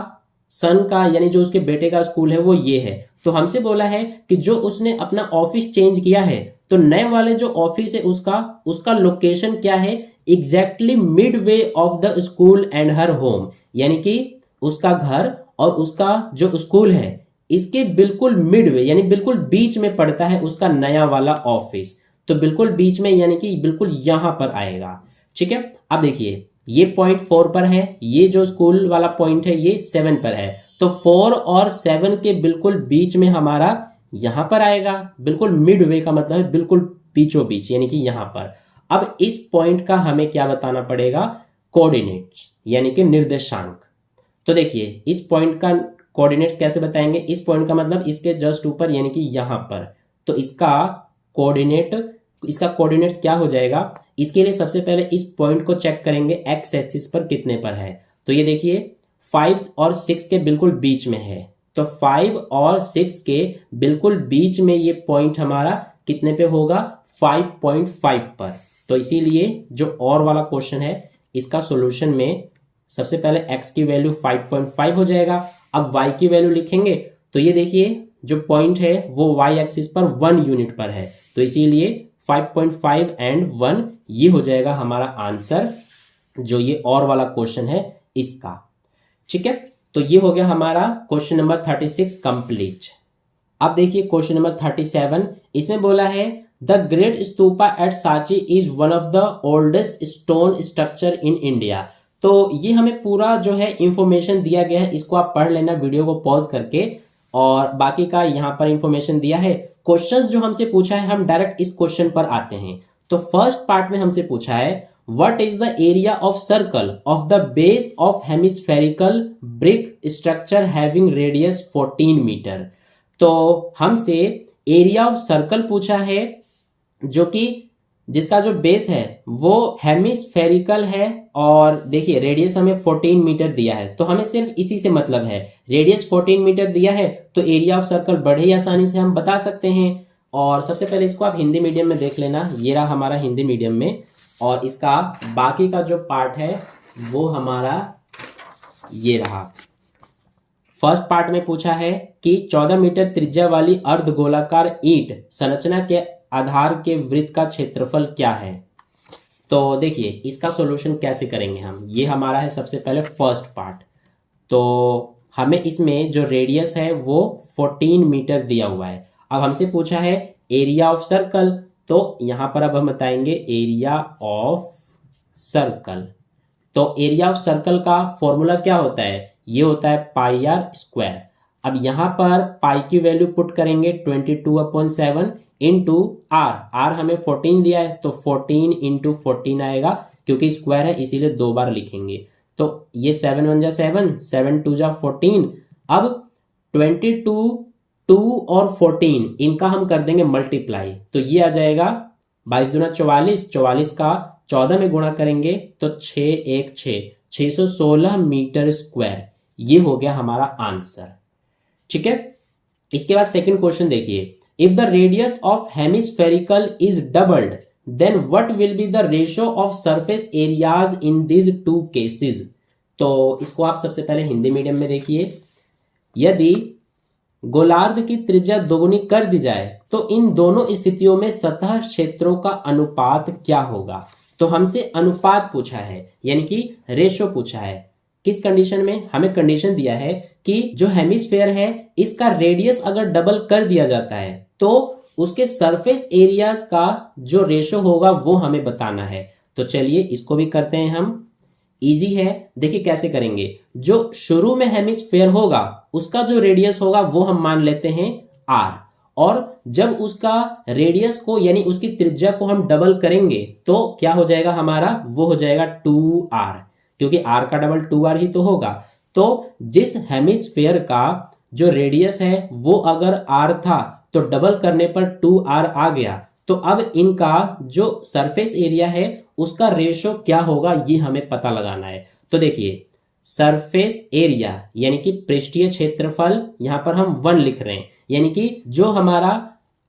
सन का यानी जो उसके बेटे का स्कूल है वो ये है। तो हमसे बोला है कि जो उसने अपना ऑफिस चेंज किया है तो नए वाले जो ऑफिस है उसका लोकेशन क्या है, exactly mid way of the school and her home, यानी कि उसका घर और उसका जो स्कूल है इसके बिल्कुल मिड वे यानी बिल्कुल बीच में पड़ता है उसका नया वाला ऑफिस। तो बिल्कुल बीच में यानी कि बिल्कुल यहां पर आएगा। ठीक है, अब देखिए ये पॉइंट 4 पर है, ये जो स्कूल वाला पॉइंट है ये 7 पर है। तो 4 और 7 के बिल्कुल बीच में हमारा यहां पर आएगा। बिल्कुल मिड वे का मतलब है बिल्कुल बीचों बीच, यानी कि यहां पर। अब इस पॉइंट का हमें क्या बताना पड़ेगा, कोऑर्डिनेट्स यानी कि निर्देशांक। तो देखिए इस पॉइंट का कोऑर्डिनेट्स कैसे बताएंगे, इस पॉइंट का मतलब इसके जस्ट ऊपर यानी कि यहां पर। तो इसका कोऑर्डिनेट्स क्या हो जाएगा, इसके लिए सबसे पहले इस पॉइंट को चेक करेंगे एक्स एक्सिस पर कितने पर है। तो ये देखिए 5 और 6 के बिल्कुल बीच में है। तो 5 और 6 के बिल्कुल बीच में ये पॉइंट हमारा कितने पे होगा, 5.5 पर। तो इसीलिए जो और वाला क्वेश्चन है इसका सॉल्यूशन में सबसे पहले x की वैल्यू 5.5 हो जाएगा। अब y की वैल्यू लिखेंगे तो ये देखिए जो पॉइंट है वो y एक्सिस पर 1 यूनिट पर है। तो इसीलिए 5.5 एंड 1 ये हो जाएगा हमारा आंसर, जो ये और वाला क्वेश्चन है इसका। ठीक है, तो ये हो गया हमारा क्वेश्चन नंबर 36 कंप्लीट। अब देखिए क्वेश्चन नंबर 37, इसमें बोला है the great stupa at Sanchi is one of the oldest stone structure in India. तो ये हमें पूरा जो है इंफॉर्मेशन दिया गया है, इसको आप पढ़ लेना वीडियो को पॉज करके, और बाकी का यहाँ पर इंफॉर्मेशन दिया है। क्वेश्चंस जो हमसे पूछा है हम डायरेक्ट इस क्वेश्चन पर आते हैं। तो फर्स्ट पार्ट में हमसे पूछा है what is the area of circle of the base of hemispherical brick structure having radius 14 metre. तो हमसे एरिया ऑफ सर्कल पूछा है जो कि जिसका जो बेस है वो हेमिस्फेरिकल है, और देखिए रेडियस हमें 14 मीटर दिया है। तो हमें सिर्फ इसी से मतलब है, रेडियस 14 मीटर दिया है तो एरिया ऑफ सर्कल बड़े ही आसानी से हम बता सकते हैं। और सबसे पहले इसको आप हिंदी मीडियम में देख लेना, ये रहा हमारा हिंदी मीडियम में, और इसका बाकी का जो पार्ट है वो हमारा ये रहा। फर्स्ट पार्ट में पूछा है कि 14 मीटर त्रिज्या वाली अर्धगोलाकार ईंट संरचना के आधार के वृत्त का क्षेत्रफल क्या है। तो देखिए इसका सॉल्यूशन कैसे करेंगे हम, ये हमारा है सबसे पहले फर्स्ट पार्ट। तो हमें इसमें जो रेडियस है वो 14 मीटर दिया हुआ है। अब हमसे पूछा है एरिया ऑफ सर्कल, तो यहां पर अब हम बताएंगे एरिया ऑफ सर्कल। तो एरिया ऑफ सर्कल का फॉर्मूला क्या होता है, ये होता है पाई आर स्क्वायर। अब यहां पर पाई की वैल्यू पुट करेंगे 22/7 इंटू आर हमें 14 दिया है तो 14 इंटू 14 आएगा, क्योंकि स्क्वायर है इसीलिए 2 बार लिखेंगे। तो ये 7 1 जा 7, 7 2 जा 14। अब 22, 2 और 14 इनका हम कर देंगे मल्टीप्लाई, तो ये आ जाएगा 22 दूना 44, 44 का 14 में गुणा करेंगे तो 6 1 6, 616 मीटर स्क्वायर। ये हो गया हमारा आंसर। ठीक है, इसके बाद सेकंड क्वेश्चन देखिए, if the radius of hemispherical is doubled then what will be the ratio of surface areas in this two cases. तो इसको आप सबसे पहले हिंदी मीडियम में देखिए, यदि गोलार्ध की त्रिज्या दोगुनी कर दी जाए तो इन दोनों स्थितियों में सतह क्षेत्रों का अनुपात क्या होगा। तो हमसे अनुपात पूछा है यानी कि रेशो पूछा है। किस कंडीशन में, हमें कंडीशन दिया है कि जो हेमिस्फेयर है इसका रेडियस अगर डबल कर दिया जाता है तो उसके सरफेस एरियाज का जो रेशो होगा वो हमें बताना है। तो चलिए इसको भी करते हैं हम, इजी है। देखिए कैसे करेंगे, जो शुरू में हेमिस्फेयर होगा उसका जो रेडियस होगा वो हम मान लेते हैं r, और जब उसका रेडियस को यानी उसकी त्रिज्या को हम डबल करेंगे तो क्या हो जाएगा हमारा, वो हो जाएगा 2r, क्योंकि r का डबल 2r ही तो होगा। तो जिस हेमिस्फेयर का जो रेडियस है वो अगर r था तो डबल करने पर 2r आ गया, तो अब इनका जो सरफेस एरिया है उसका रेशो क्या होगा ये हमें पता लगाना है। तो देखिए सरफेस एरिया यानी कि पृष्ठीय क्षेत्रफल, यहां पर हम 1 लिख रहे हैं, यानी कि जो हमारा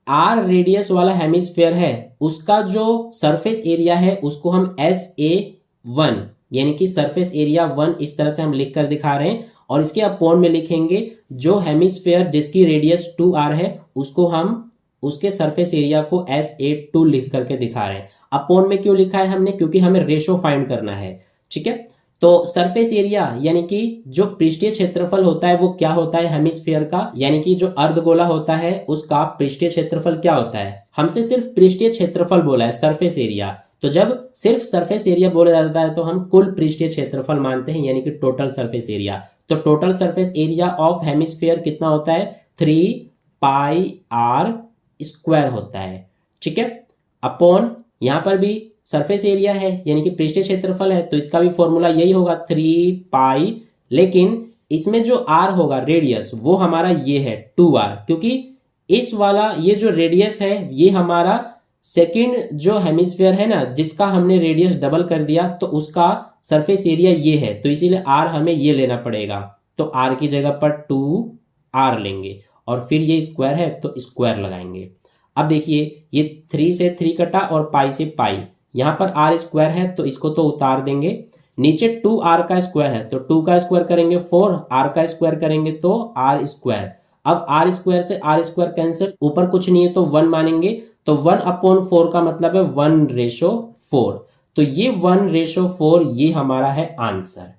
r रेडियस वाला हेमिस्फेयर है उसका जो सरफेस एरिया है उसको हम SA1 यानी कि सरफेस एरिया 1 इस तरह से हम लिख कर दिखा रहे हैं, और इसके अपॉन में लिखेंगे जो हेमिस्फेयर जिसकी रेडियस 2r है उसको हम उसके सरफेस एरिया को SA2 लिख करके दिखा रहे हैं। अपॉन में क्यों लिखा है हमने, क्योंकि हमें रेशो फाइंड करना है। ठीक है, तो सरफेस एरिया यानी कि जो पृष्ठीय क्षेत्रफल होता है वो क्या होता है हेमिस्फीयर का, यानी कि जो अर्धगोला होता है उसका पृष्ठीय क्षेत्रफल क्या होता है। हमसे सिर्फ पृष्ठीय क्षेत्रफल बोला है, सरफेस एरिया। तो जब सिर्फ सरफेस एरिया बोला जाता है तो हम कुल पृष्ठीय क्षेत्रफल मानते हैं, यानी कि टोटल सरफेस एरिया। तो total surface area of hemisphere कितना होता है, 3πr स्क्वायर होता है। ठीक है, अपॉन यहां पर भी सरफेस एरिया है यानी कि पृष्ठीय क्षेत्रफल है, तो इसका भी फॉर्मूला यही होगा 3π, लेकिन इसमें जो r होगा रेडियस वो हमारा ये है 2r, क्योंकि इस वाला ये जो रेडियस है ये हमारा सेकंड जो हेमिस्फीयर है ना, जिसका हमने रेडियस डबल कर दिया तो उसका सरफेस एरिया ये है, तो इसीलिए r हमें ये लेना पड़ेगा। तो r की जगह पर 2r लेंगे और फिर ये स्क्वायर है तो स्क्वायर लगाएंगे। अब देखिए ये 3 से 3 कटा और पाई से पाई, यहां पर r स्क्वायर है तो इसको तो उतार देंगे। नीचे 2r का स्क्वायर है तो 2 का स्क्वायर करेंगे 4, r का स्क्वायर करेंगे तो r स्क्वायर। अब r स्क्वायर से r स्क्वायर कैंसिल, ऊपर कुछ नहीं है तो 1 मानेंगे, तो 1/4 का मतलब है 1/4। तो ये 1/4 ये हमारा है आंसर।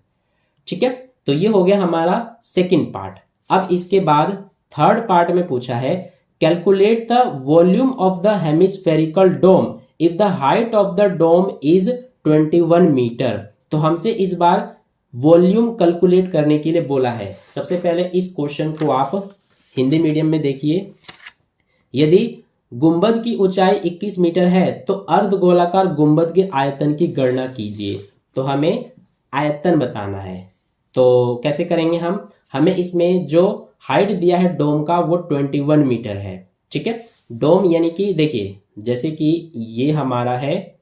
ठीक है, तो ये हो गया हमारा सेकंड पार्ट। अब इसके बाद थर्ड पार्ट में पूछा है calculate the volume of the hemispherical dome if the height of the dome is 21 metre. तो हमसे इस बार वॉल्यूम कैलकुलेट करने के लिए बोला है। सबसे पहले इस क्वेश्चन को आप हिंदी मीडियम में देखिए। यदि गुंबद की ऊंचाई 21 मीटर है तो अर्धगोलाकार गुंबद के आयतन की गणना कीजिए। तो हमें आयतन बताना है, तो कैसे करेंगे हम, हमें इसमें जो हाइट दिया है डोम का वो 21 मीटर है। ठीक है, डोम यानी कि देखिए जैसे कि ये हमारा है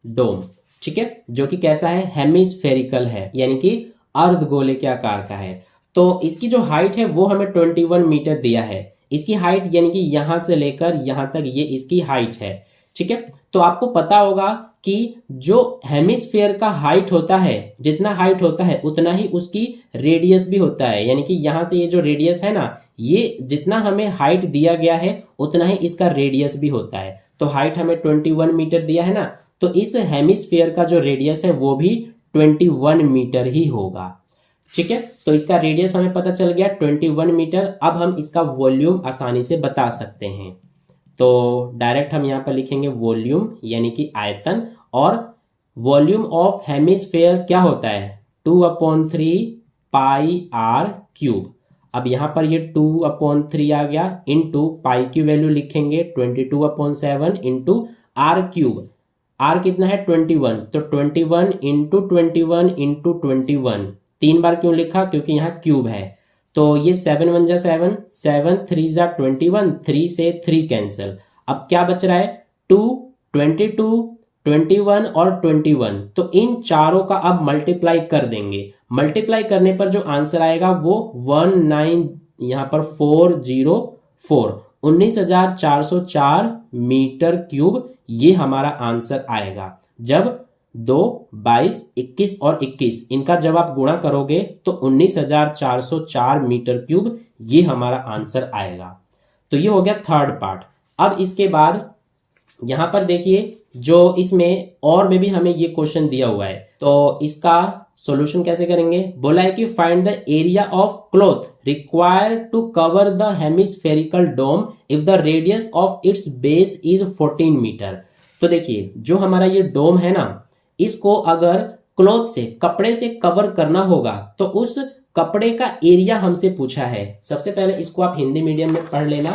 डोम, ठीक है, जो कि कैसा है, हेमिस्फेरिकल है यानी कि अर्धगोले के आकार का है। तो इसकी जो हाइट है वो हमें 21 मीटर दिया है। इसकी हाइट यानी कि यहां से लेकर यहां तक ये इसकी हाइट है। ठीक है, तो आपको पता होगा कि जो हेमिस्फीयर का हाइट होता है, जितना हाइट होता है उतना ही उसकी रेडियस भी होता है, यानी कि यहां से ये जो रेडियस है ना, ये जितना हमें हाइट दिया गया है उतना ही इसका रेडियस भी होता है। तो हाइट हमें 21 मीटर दिया है ना, तो इस हेमिस्फीयर का जो रेडियस है वो भी 21 मीटर ही होगा। ठीक है, तो इसका रेडियस हमें पता चल गया 21 मीटर। अब हम इसका वॉल्यूम आसानी से बता सकते हैं। तो डायरेक्ट हम यहाँ पर लिखेंगे वॉल्यूम यानी कि आयतन, और वॉल्यूम ऑफ हेमिस्फीयर क्या होता है 2/3πr³। अब यहाँ पर ये 2/3 आ गया, इंटू पाई की वैल्यू लिखेंगे 22/7 इंटू r³। r कितना है 21, तो 21 इंटू 21 इंटू 21, 3 बार क्यों लिखा, क्योंकि यहाँ क्यूब है। तो ये 7 1 जा 7, 7 3 जा 21, 3 से 3 कैंसिल। अब क्या बच रहा है 2, 22, 21 और 21। तो इन चारों का अब मल्टीप्लाई कर देंगे। मल्टीप्लाई करने पर जो आंसर आएगा वो 19 यहाँ पर 404 19,404 मीटर क्यूब ये हमारा आंसर आएगा। जब 2, 22, 21 और 21 इनका जब आप गुणा करोगे तो 19,404 मीटर क्यूब ये हमारा आंसर आएगा। तो ये हो गया थर्ड पार्ट। अब इसके बाद यहां पर देखिए जो इसमें और में भी हमें ये क्वेश्चन दिया हुआ है, तो इसका सॉल्यूशन कैसे करेंगे। बोला है कि find the area of cloth required to cover the hemispherical dome if the radius of its base is 14 metre. तो देखिए जो हमारा ये डोम है ना, इसको अगर क्लॉथ से, कपड़े से कवर करना होगा तो उस कपड़े का एरिया हमसे पूछा है। सबसे पहले इसको आप हिंदी मीडियम में पढ़ लेना।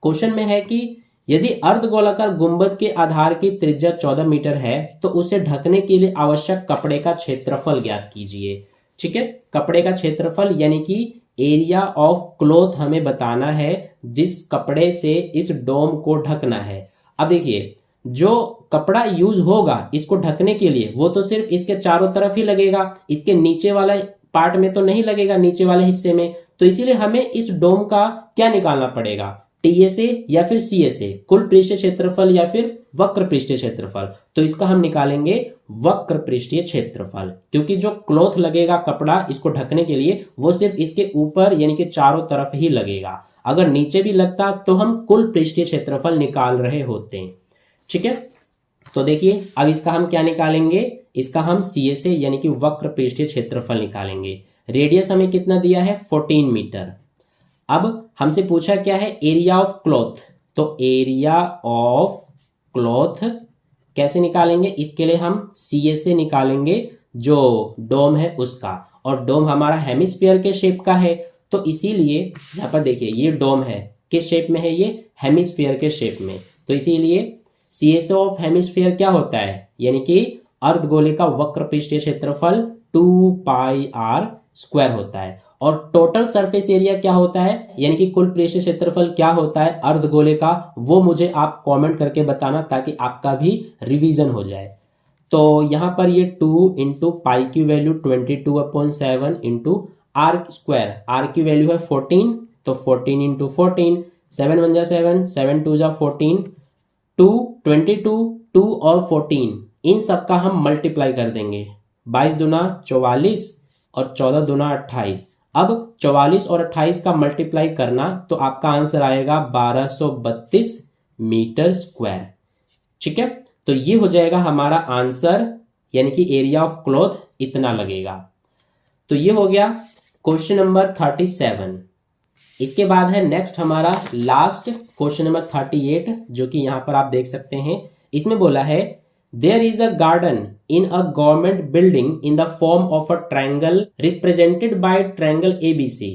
क्वेश्चन में है कि यदि अर्धगोलाकार गुंबद के आधार की त्रिज्या 14 मीटर है तो उसे ढकने के लिए आवश्यक कपड़े का क्षेत्रफल ज्ञात कीजिए। ठीक है, कपड़े का क्षेत्रफल यानी कि एरिया ऑफ क्लॉथ हमें बताना है जिस कपड़े से इस डोम को ढकना है। अब देखिए जो कपड़ा यूज होगा इसको ढकने के लिए वो तो सिर्फ इसके चारों तरफ ही लगेगा, इसके नीचे वाला पार्ट में तो नहीं लगेगा, नीचे वाले हिस्से में। तो इसीलिए हमें इस डोम का क्या निकालना पड़ेगा, टीएसए या फिर सीएसए, कुल पृष्ठीय क्षेत्रफल या फिर वक्र पृष्ठीय क्षेत्रफल, तो इसका हम निकालेंगे वक्र पृष्ठीय क्षेत्रफल, क्योंकि जो क्लॉथ लगेगा कपड़ा इसको ढकने के लिए वो सिर्फ इसके ऊपर यानी कि चारों तरफ ही लगेगा, अगर नीचे भी लगता तो हम कुल पृष्ठीय क्षेत्रफल निकाल रहे होते। ठीक है, तो देखिए अब इसका हम क्या निकालेंगे, इसका हम CSA यानी कि वक्र पृष्ठीय क्षेत्रफल निकालेंगे। रेडियस हमें कितना दिया है 14 मीटर। अब हमसे पूछा क्या है एरिया ऑफ क्लॉथ, तो एरिया ऑफ क्लॉथ कैसे निकालेंगे, इसके लिए हम CSA निकालेंगे जो डोम है उसका, और डोम हमारा हेमिस्फीयर के शेप का है, तो इसीलिए यहाँ पर देखिए ये डोम है, किस शेप में है, ये हेमिस्फीयर के शेप में, तो इसीलिए CSA ऑफ हेमिस्फीयर क्या होता है, यानी कि अर्धगोले का वक्र पृष्ठीय क्षेत्रफल 2πr² होता है। और टोटल सरफेस एरिया क्या होता है, यानी कि कुल पृष्ठीय क्षेत्रफल क्या होता है अर्धगोले का, वो मुझे आप कमेंट करके बताना ताकि आपका भी रिवीजन हो जाए। तो यहाँ पर ये 2 इंटू पाई की वैल्यू 22/7 इंटू r², r की वैल्यू है 14, तो 14 इंटू 14, 7 1 जा 7, 7 2 जा 14, 2 22, 2 और 14 इन सब का हम मल्टीप्लाई कर देंगे, 22 दूना 44 और 14 दूना 28। अब 44 और 28 का मल्टीप्लाई करना तो आपका आंसर आएगा 1232 मीटर स्क्वायर। ठीक है, तो ये हो जाएगा हमारा आंसर, यानी कि एरिया ऑफ क्लॉथ इतना लगेगा। तो ये हो गया क्वेश्चन नंबर 37। इसके बाद है नेक्स्ट हमारा लास्ट क्वेश्चन नंबर 38, जो कि यहां पर आप देख सकते हैं। इसमें बोला है there is a garden in a government building in the form of a triangle represented by triangle ABC.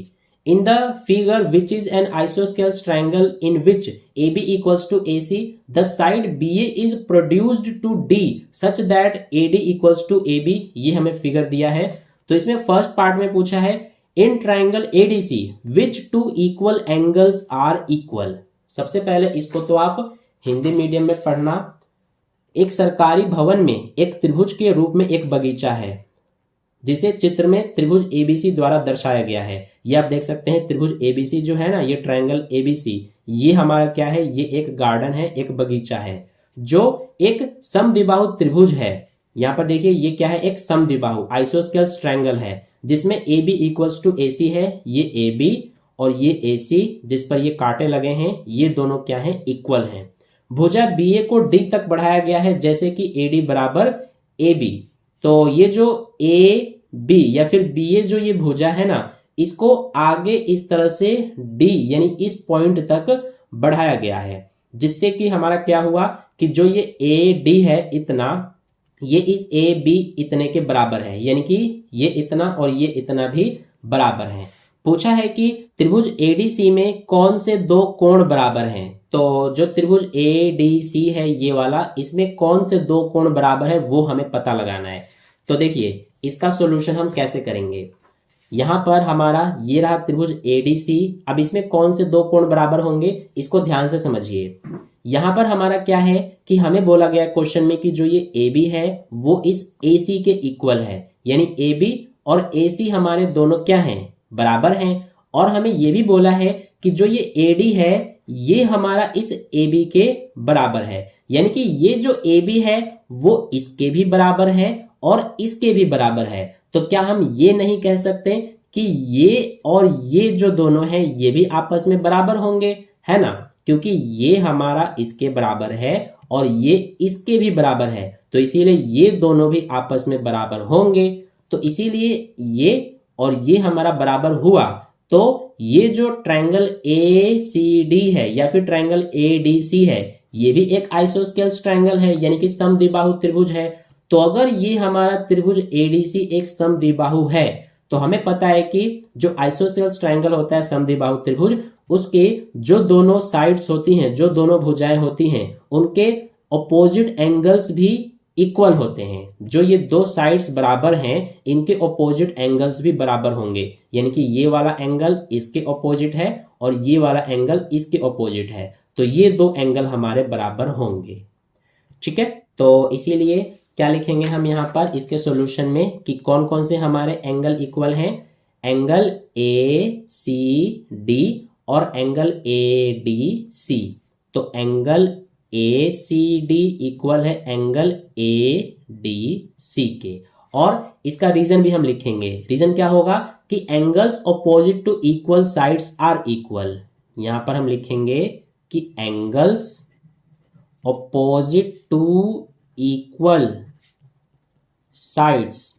In the figure, which is an isosceles triangle in which AB equals to AC, the side BA is produced to D such that AD equals to AB. ये हमें figure दिया है, तो इसमें first part में पूछा है in triangle ADC which two equal angles are equal. सबसे पहले इसको तो आप हिंदी मीडियम में पढ़ना। एक सरकारी भवन में एक त्रिभुज के रूप में एक बगीचा है जिसे चित्र में त्रिभुज ABC द्वारा दर्शाया गया है। ये आप देख सकते हैं त्रिभुज ABC जो है ना, ये ट्रायंगल ABC, ये हमारा क्या है, ये एक गार्डन है, एक बगीचा है जो एक समद्विबाहु त्रिभुज है। यहाँ पर देखिए ये क्या है, एक समद्विबाहु आइसोस्केल्स ट्रायंगल है जिसमें AB इक्वल्स टू AC है, ये AB और ये AC जिस पर ये कांटे लगे हैं, ये दोनों क्या है, इक्वल हैं। भुजा BA को D तक बढ़ाया गया है जैसे कि AD बराबर AB, तो ये जो AB या फिर BA जो ये भुजा है ना, इसको आगे इस तरह से D यानी इस पॉइंट तक बढ़ाया गया है, जिससे कि हमारा क्या हुआ कि जो ये AD है इतना, ये इस AB इतने के बराबर है, यानी कि ये इतना और ये इतना भी बराबर है। पूछा है कि त्रिभुज ADC में कौन से दो कोण बराबर हैं, तो जो त्रिभुज ADC है ये वाला, इसमें कौन से दो कोण बराबर है वो हमें पता लगाना है। तो देखिए इसका सॉल्यूशन हम कैसे करेंगे। यहाँ पर हमारा ये रहा त्रिभुज ADC, अब इसमें कौन से दो कोण बराबर होंगे इसको ध्यान से समझिए। यहाँ पर हमारा क्या है कि हमें बोला गया क्वेश्चन में कि जो ये AB है वो इस AC के इक्वल है, यानी AB और AC हमारे दोनों क्या हैं, बराबर हैं। और हमें ये भी बोला है कि जो ये AD है ये हमारा इस AB के बराबर है, यानी कि ये जो AB है वो इसके भी बराबर है और इसके भी बराबर है। तो क्या हम ये नहीं कह सकते कि ये और ये जो दोनों हैं ये भी आपस में बराबर होंगे, है ना, क्योंकि ये हमारा इसके बराबर है और ये इसके भी बराबर है, तो इसीलिए ये दोनों भी आपस में बराबर होंगे। तो इसीलिए ये और ये हमारा बराबर हुआ, तो ये जो ट्रायंगल ACD है या फिर ट्रायंगल ADC है ये भी एक आइसोस्केल्स ट्रायंगल है, यानी कि समद्विबाहु त्रिभुज है। तो अगर ये हमारा त्रिभुज ADC एक समद्विबाहु है तो हमें पता है कि जो आइसोस्केल्स ट्रायंगल होता है समद्विबाहु त्रिभुज, उसके जो दोनों साइड्स होती हैं, जो दोनों भुजाएं होती हैं, उनके ऑपोजिट एंगल्स भी इक्वल होते हैं। जो ये दो साइड्स बराबर हैं इनके ऑपोजिट एंगल्स भी बराबर होंगे, यानी कि ये वाला एंगल इसके ऑपोजिट है और ये वाला एंगल इसके ऑपोजिट है, तो ये दो एंगल हमारे बराबर होंगे। ठीक है, तो इसीलिए क्या लिखेंगे हम यहाँ पर इसके सॉल्यूशन में कि कौन कौन से हमारे एंगल इक्वल हैं, एंगल ACD और एंगल ADC। तो एंगल ACD इक्वल है एंगल ADC के। और इसका रीजन भी हम लिखेंगे। रीजन क्या होगा कि angles opposite to equal sides are equal. यहां पर हम लिखेंगे कि angles opposite to equal sides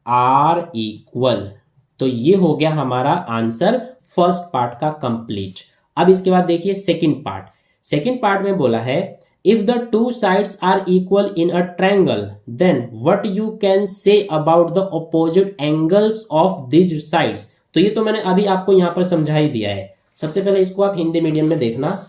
are equal. तो ये हो गया हमारा आंसर फर्स्ट पार्ट का कंप्लीट। अब इसके बाद देखिए सेकंड पार्ट। सेकंड पार्ट में बोला है if the two sides are equal in a triangle then what you can say about the opposite angles of this sides. तो ये तो मैंने अभी आपको यहां पर समझा ही दिया है। सबसे पहले इसको आप हिंदी मीडियम में देखना।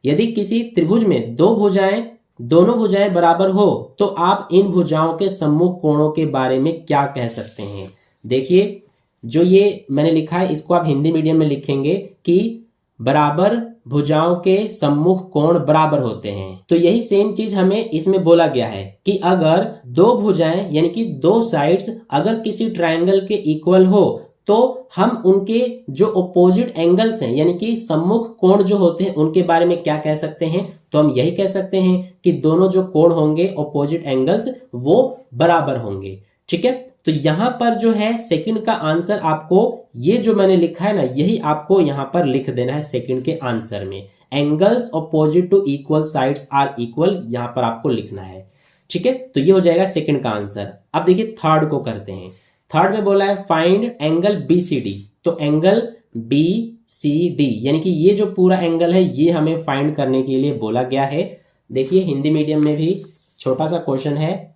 यदि किसी त्रिभुज में दोनों भुजाएं बराबर हो तो आप इन भुजाओं के सम्मुख कोणों के बारे में क्या कह सकते हैं। देखिए जो ये मैंने लिखा है इसको आप हिंदी मीडियम में लिखेंगे कि बराबर भुजाओं के सम्मुख कोण बराबर होते हैं। तो यही सेम चीज हमें इसमें बोला गया है कि अगर दो भुजाएं यानी कि दो साइड्स अगर किसी ट्रायंगल के इक्वल हो तो हम उनके जो अपोजिट एंगल्स हैं यानी कि सम्मुख कोण जो होते हैं उनके बारे में क्या कह सकते हैं। तो हम यही कह सकते हैं कि दोनों जो कोण होंगे अपोजिट एंगल्स वो बराबर होंगे। ठीक है, तो यहां पर जो है सेकंड का आंसर आपको ये जो मैंने लिखा है ना यही आपको यहां पर लिख देना है सेकंड के आंसर में। Angles opposite to equal sides are equal यहां पर आपको लिखना है। ठीक है, तो ये हो जाएगा सेकंड का आंसर। अब देखिए थर्ड को करते हैं। थर्ड में बोला है फाइंड एंगल BCD। तो एंगल BCD यानी कि ये जो पूरा एंगल है ये हमें फाइंड करने के लिए बोला गया है। देखिए हिंदी मीडियम में भी छोटा सा क्वेश्चन है,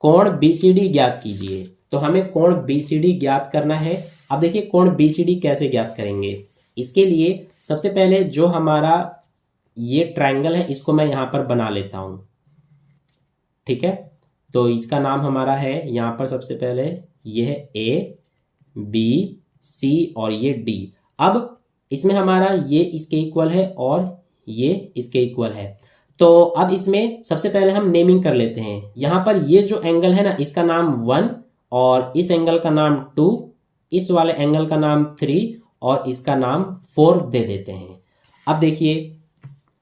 कोण BCD ज्ञात कीजिए। तो हमें कोण BCD ज्ञात करना है। अब देखिए कोण BCD कैसे ज्ञात करेंगे। इसके लिए सबसे पहले जो हमारा ये ट्रायंगल है इसको मैं यहां पर बना लेता हूं। ठीक है, तो इसका नाम हमारा है यहां पर सबसे पहले ये है ABC और ये D। अब इसमें हमारा ये इसके इक्वल है और ये इसके इक्वल है। तो अब इसमें सबसे पहले हम नेमिंग कर लेते हैं। यहां पर ये जो एंगल है ना इसका नाम 1 और इस एंगल का नाम 2, इस वाले एंगल का नाम 3 और इसका नाम 4 दे देते हैं। अब देखिए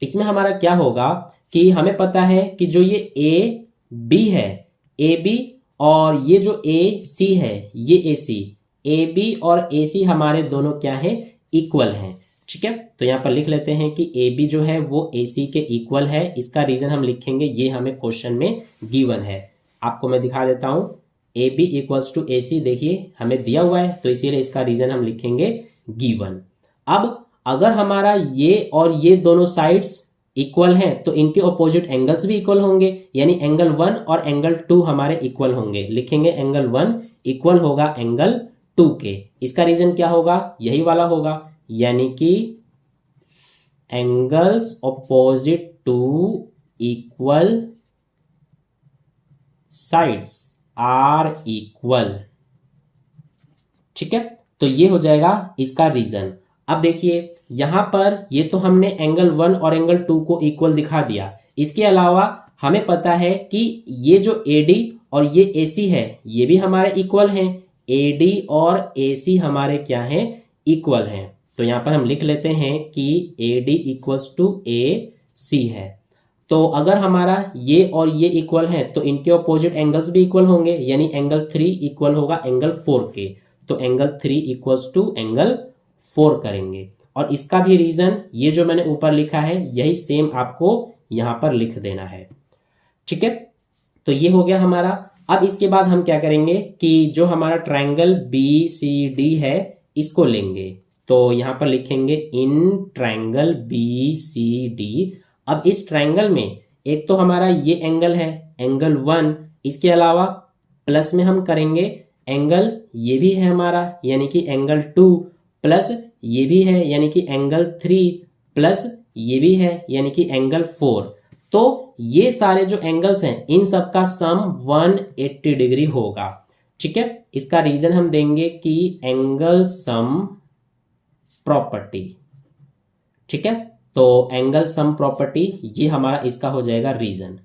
इसमें हमारा क्या होगा कि हमें पता है कि जो ये AB है AB और ये जो AC है ये AC, AB और AC हमारे दोनों क्या है इक्वल हैं। ठीक है, तो यहाँ पर लिख लेते हैं कि AB जो है वो AC के इक्वल है। इसका रीजन हम लिखेंगे, ये हमें क्वेश्चन में गिवन है। आपको मैं दिखा देता हूं AB इक्वल्स टू AC देखिए हमें दिया हुआ है तो इसीलिए इसका रीजन हम लिखेंगे गिवन। अब अगर हमारा ये और ये दोनों साइड्स इक्वल हैं तो इनके ऑपोजिट एंगल्स भी इक्वल होंगे यानी एंगल 1 और एंगल 2 हमारे इक्वल होंगे। लिखेंगे एंगल 1 इक्वल होगा एंगल 2 के। इसका रीजन क्या होगा, यही वाला होगा यानी कि angles opposite to equal sides are equal. ठीक है, तो ये हो जाएगा इसका रीजन। अब देखिए यहां पर ये तो हमने एंगल 1 और एंगल 2 को इक्वल दिखा दिया। इसके अलावा हमें पता है कि ये जो AD और ये AC है ये भी हमारे इक्वल हैं। AD और AC हमारे क्या हैं, इक्वल हैं। तो यहां पर हम लिख लेते हैं कि AD इक्वल्स टू AC है। तो अगर हमारा ये और ये इक्वल है तो इनके ऑपोजिट एंगल्स भी इक्वल होंगे यानी एंगल 3 इक्वल होगा एंगल 4 के। तो एंगल 3 इक्वल्स टू एंगल 4 करेंगे। और इसका भी रीजन ये जो मैंने ऊपर लिखा है यही सेम आपको यहां पर लिख देना है। ठीक है, तो ये हो गया हमारा। अब इसके बाद हम क्या करेंगे कि जो हमारा ट्रायंगल BCD है इसको लेंगे। तो यहां पर लिखेंगे इन ट्रायंगल BCD। अब इस ट्रायंगल में एक तो हमारा ये एंगल है एंगल 1, इसके अलावा प्लस में हम करेंगे एंगल ये भी है हमारा यानी कि एंगल 2, प्लस ये भी है यानी कि एंगल 3, प्लस ये भी है यानी कि एंगल 4। तो ये सारे जो एंगल्स हैं इन सब का सम 180 डिग्री होगा। ठीक है, इसका रीजन हम देंगे कि एंगल सम प्रॉपर्टी। ठीक है, तो एंगल सम प्रॉपर्टी ये हमारा इसका हो जाएगा रीजन।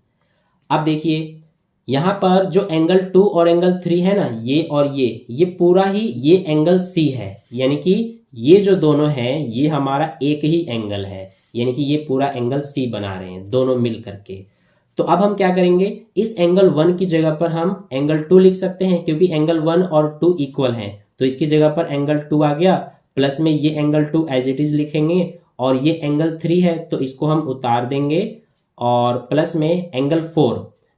अब देखिए यहां पर जो एंगल 2 और एंगल 3 है ना ये और ये पूरा ही ये एंगल C है यानी कि ये जो दोनों हैं ये हमारा एक ही एंगल है यानी कि ये पूरा एंगल सी बना रहे हैं दोनों मिल करके। तो अब हम क्या करेंगे, इस एंगल 1 की जगह पर हम एंगल 2 लिख सकते हैं, क्योंकि एंगल 1 और 2 इक्वल हैं। तो इसकी जगह पर एंगल 2 आ गया, प्लस में ये एंगल 2 एज इट इज लिखेंगे, और ये एंगल 3 है तो इसको हम उतार देंगे, और प्लस में एंगल 4,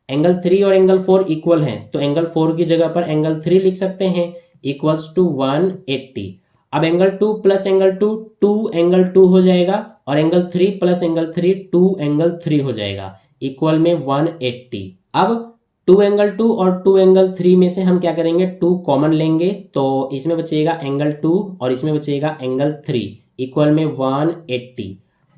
एंगल 3 और एंगल 4 इक्वल हैं तो एंगल 4 की जगह पर एंगल 3 लिख सकते हैं, इक्वल्स टू 180। अब एंगल 2 प्लस एंगल 2 2 एंगल 2 हो जाएगा, और एंगल 3 प्लस एंगल 3 2 एंगल 3 हो जाएगा, इक्वल में 180। अब 2 एंगल 2 और 2 एंगल 3 में से हम क्या करेंगे, 2 कॉमन लेंगे, तो इसमें बचेगा एंगल 2 और इसमें बचेगा एंगल 3, इक्वल में 180।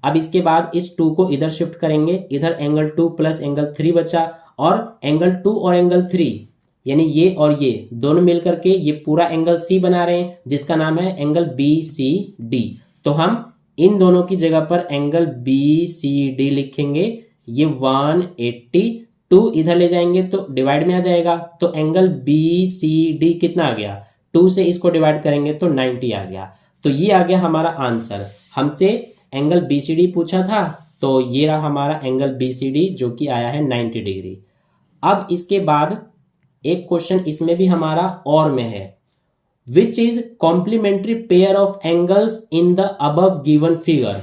अब इसके बाद इस 2 को इधर शिफ्ट करेंगे, इधर एंगल 2 प्लस एंगल 3 बचा, और एंगल 2 और एंगल 3 यानी ये और ये दोनों मिलकर के ये पूरा एंगल सी बना रहे हैं, जिसका नाम है एंगल BCD। तो हम इन दोनों की जगह पर एंगल BCD लिखेंगे, ये 180, 2 इधर ले जाएंगे तो डिवाइड में आ जाएगा, तो एंगल BCD कितना आ गया, 2 से इसको डिवाइड करेंगे तो 90 आ गया। तो ये आ गया हमारा आंसर। हमसे एंगल BCD पूछा था, तो ये रहा हमारा एंगल BCD जो कि आया है 90 डिग्री। अब इसके बाद एक क्वेश्चन इसमें भी हमारा और में है, which is complementary pair of angles in the above given figure.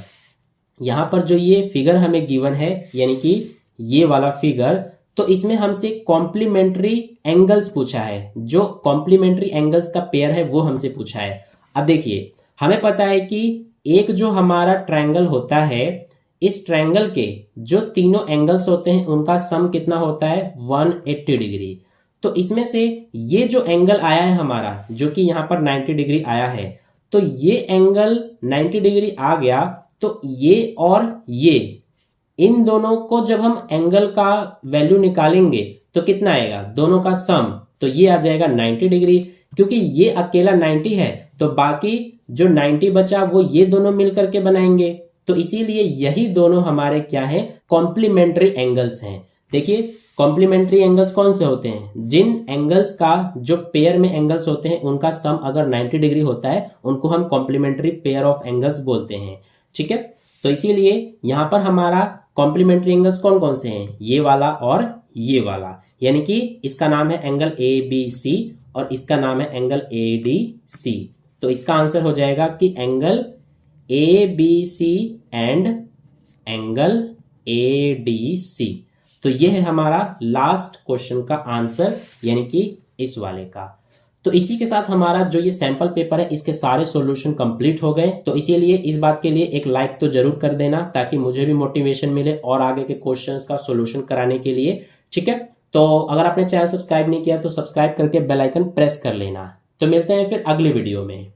यहां पर जो ये फिगर हमें गिवन है, यानी कि ये वाला फिगर, तो इसमें हमसे कॉम्प्लीमेंट्री एंगल्स पूछा है, जो कॉम्प्लीमेंट्री एंगल्स का पेयर है वो हमसे पूछा है। अब देखिए, हमें पता है कि एक जो हमारा ट्रायंगल होता है, इस ट्रायंगल के जो तीनों एंगल्स होते हैं उनका सम कितना होता है, 180 डिग्री। तो इसमें से ये जो एंगल आया है हमारा, जो कि यहाँ पर 90 डिग्री आया है, तो ये एंगल 90 डिग्री आ गया, तो ये और ये इन दोनों को जब हम एंगल का वैल्यू निकालेंगे तो कितना आएगा, दोनों का सम, तो ये आ जाएगा 90 डिग्री। क्योंकि ये अकेला 90 है तो बाकी जो 90 बचा वो ये दोनों मिलकर के बनाएंगे, तो इसीलिए यही दोनों हमारे क्या हैं, कॉम्प्लीमेंट्री एंगल्स हैं। देखिए, कॉम्प्लीमेंट्री एंगल्स कौन से होते हैं, जिन एंगल्स का जो पेयर में एंगल्स होते हैं उनका सम अगर 90 डिग्री होता है उनको हम कॉम्प्लीमेंट्री पेयर ऑफ एंगल्स बोलते हैं। ठीक है, तो इसीलिए यहां पर हमारा कॉम्प्लीमेंट्री एंगल्स कौन कौन से हैं, ये वाला और ये वाला, यानी कि इसका नाम है एंगल ABC और इसका नाम है एंगल ADC। तो इसका आंसर हो जाएगा कि angle ABC and angle ADC। तो ये है हमारा लास्ट क्वेश्चन का आंसर, यानी कि इस वाले का। तो इसी के साथ हमारा जो ये सैंपल पेपर है इसके सारे सॉल्यूशन कंप्लीट हो गए। तो इसीलिए इस बात के लिए एक लाइक तो जरूर कर देना, ताकि मुझे भी मोटिवेशन मिले और आगे के क्वेश्चंस का सॉल्यूशन कराने के लिए। ठीक है, तो अगर आपने चैनल सब्सक्राइब नहीं किया तो सब्सक्राइब करके बेल आइकन प्रेस कर लेना। तो मिलते हैं फिर अगले वीडियो में।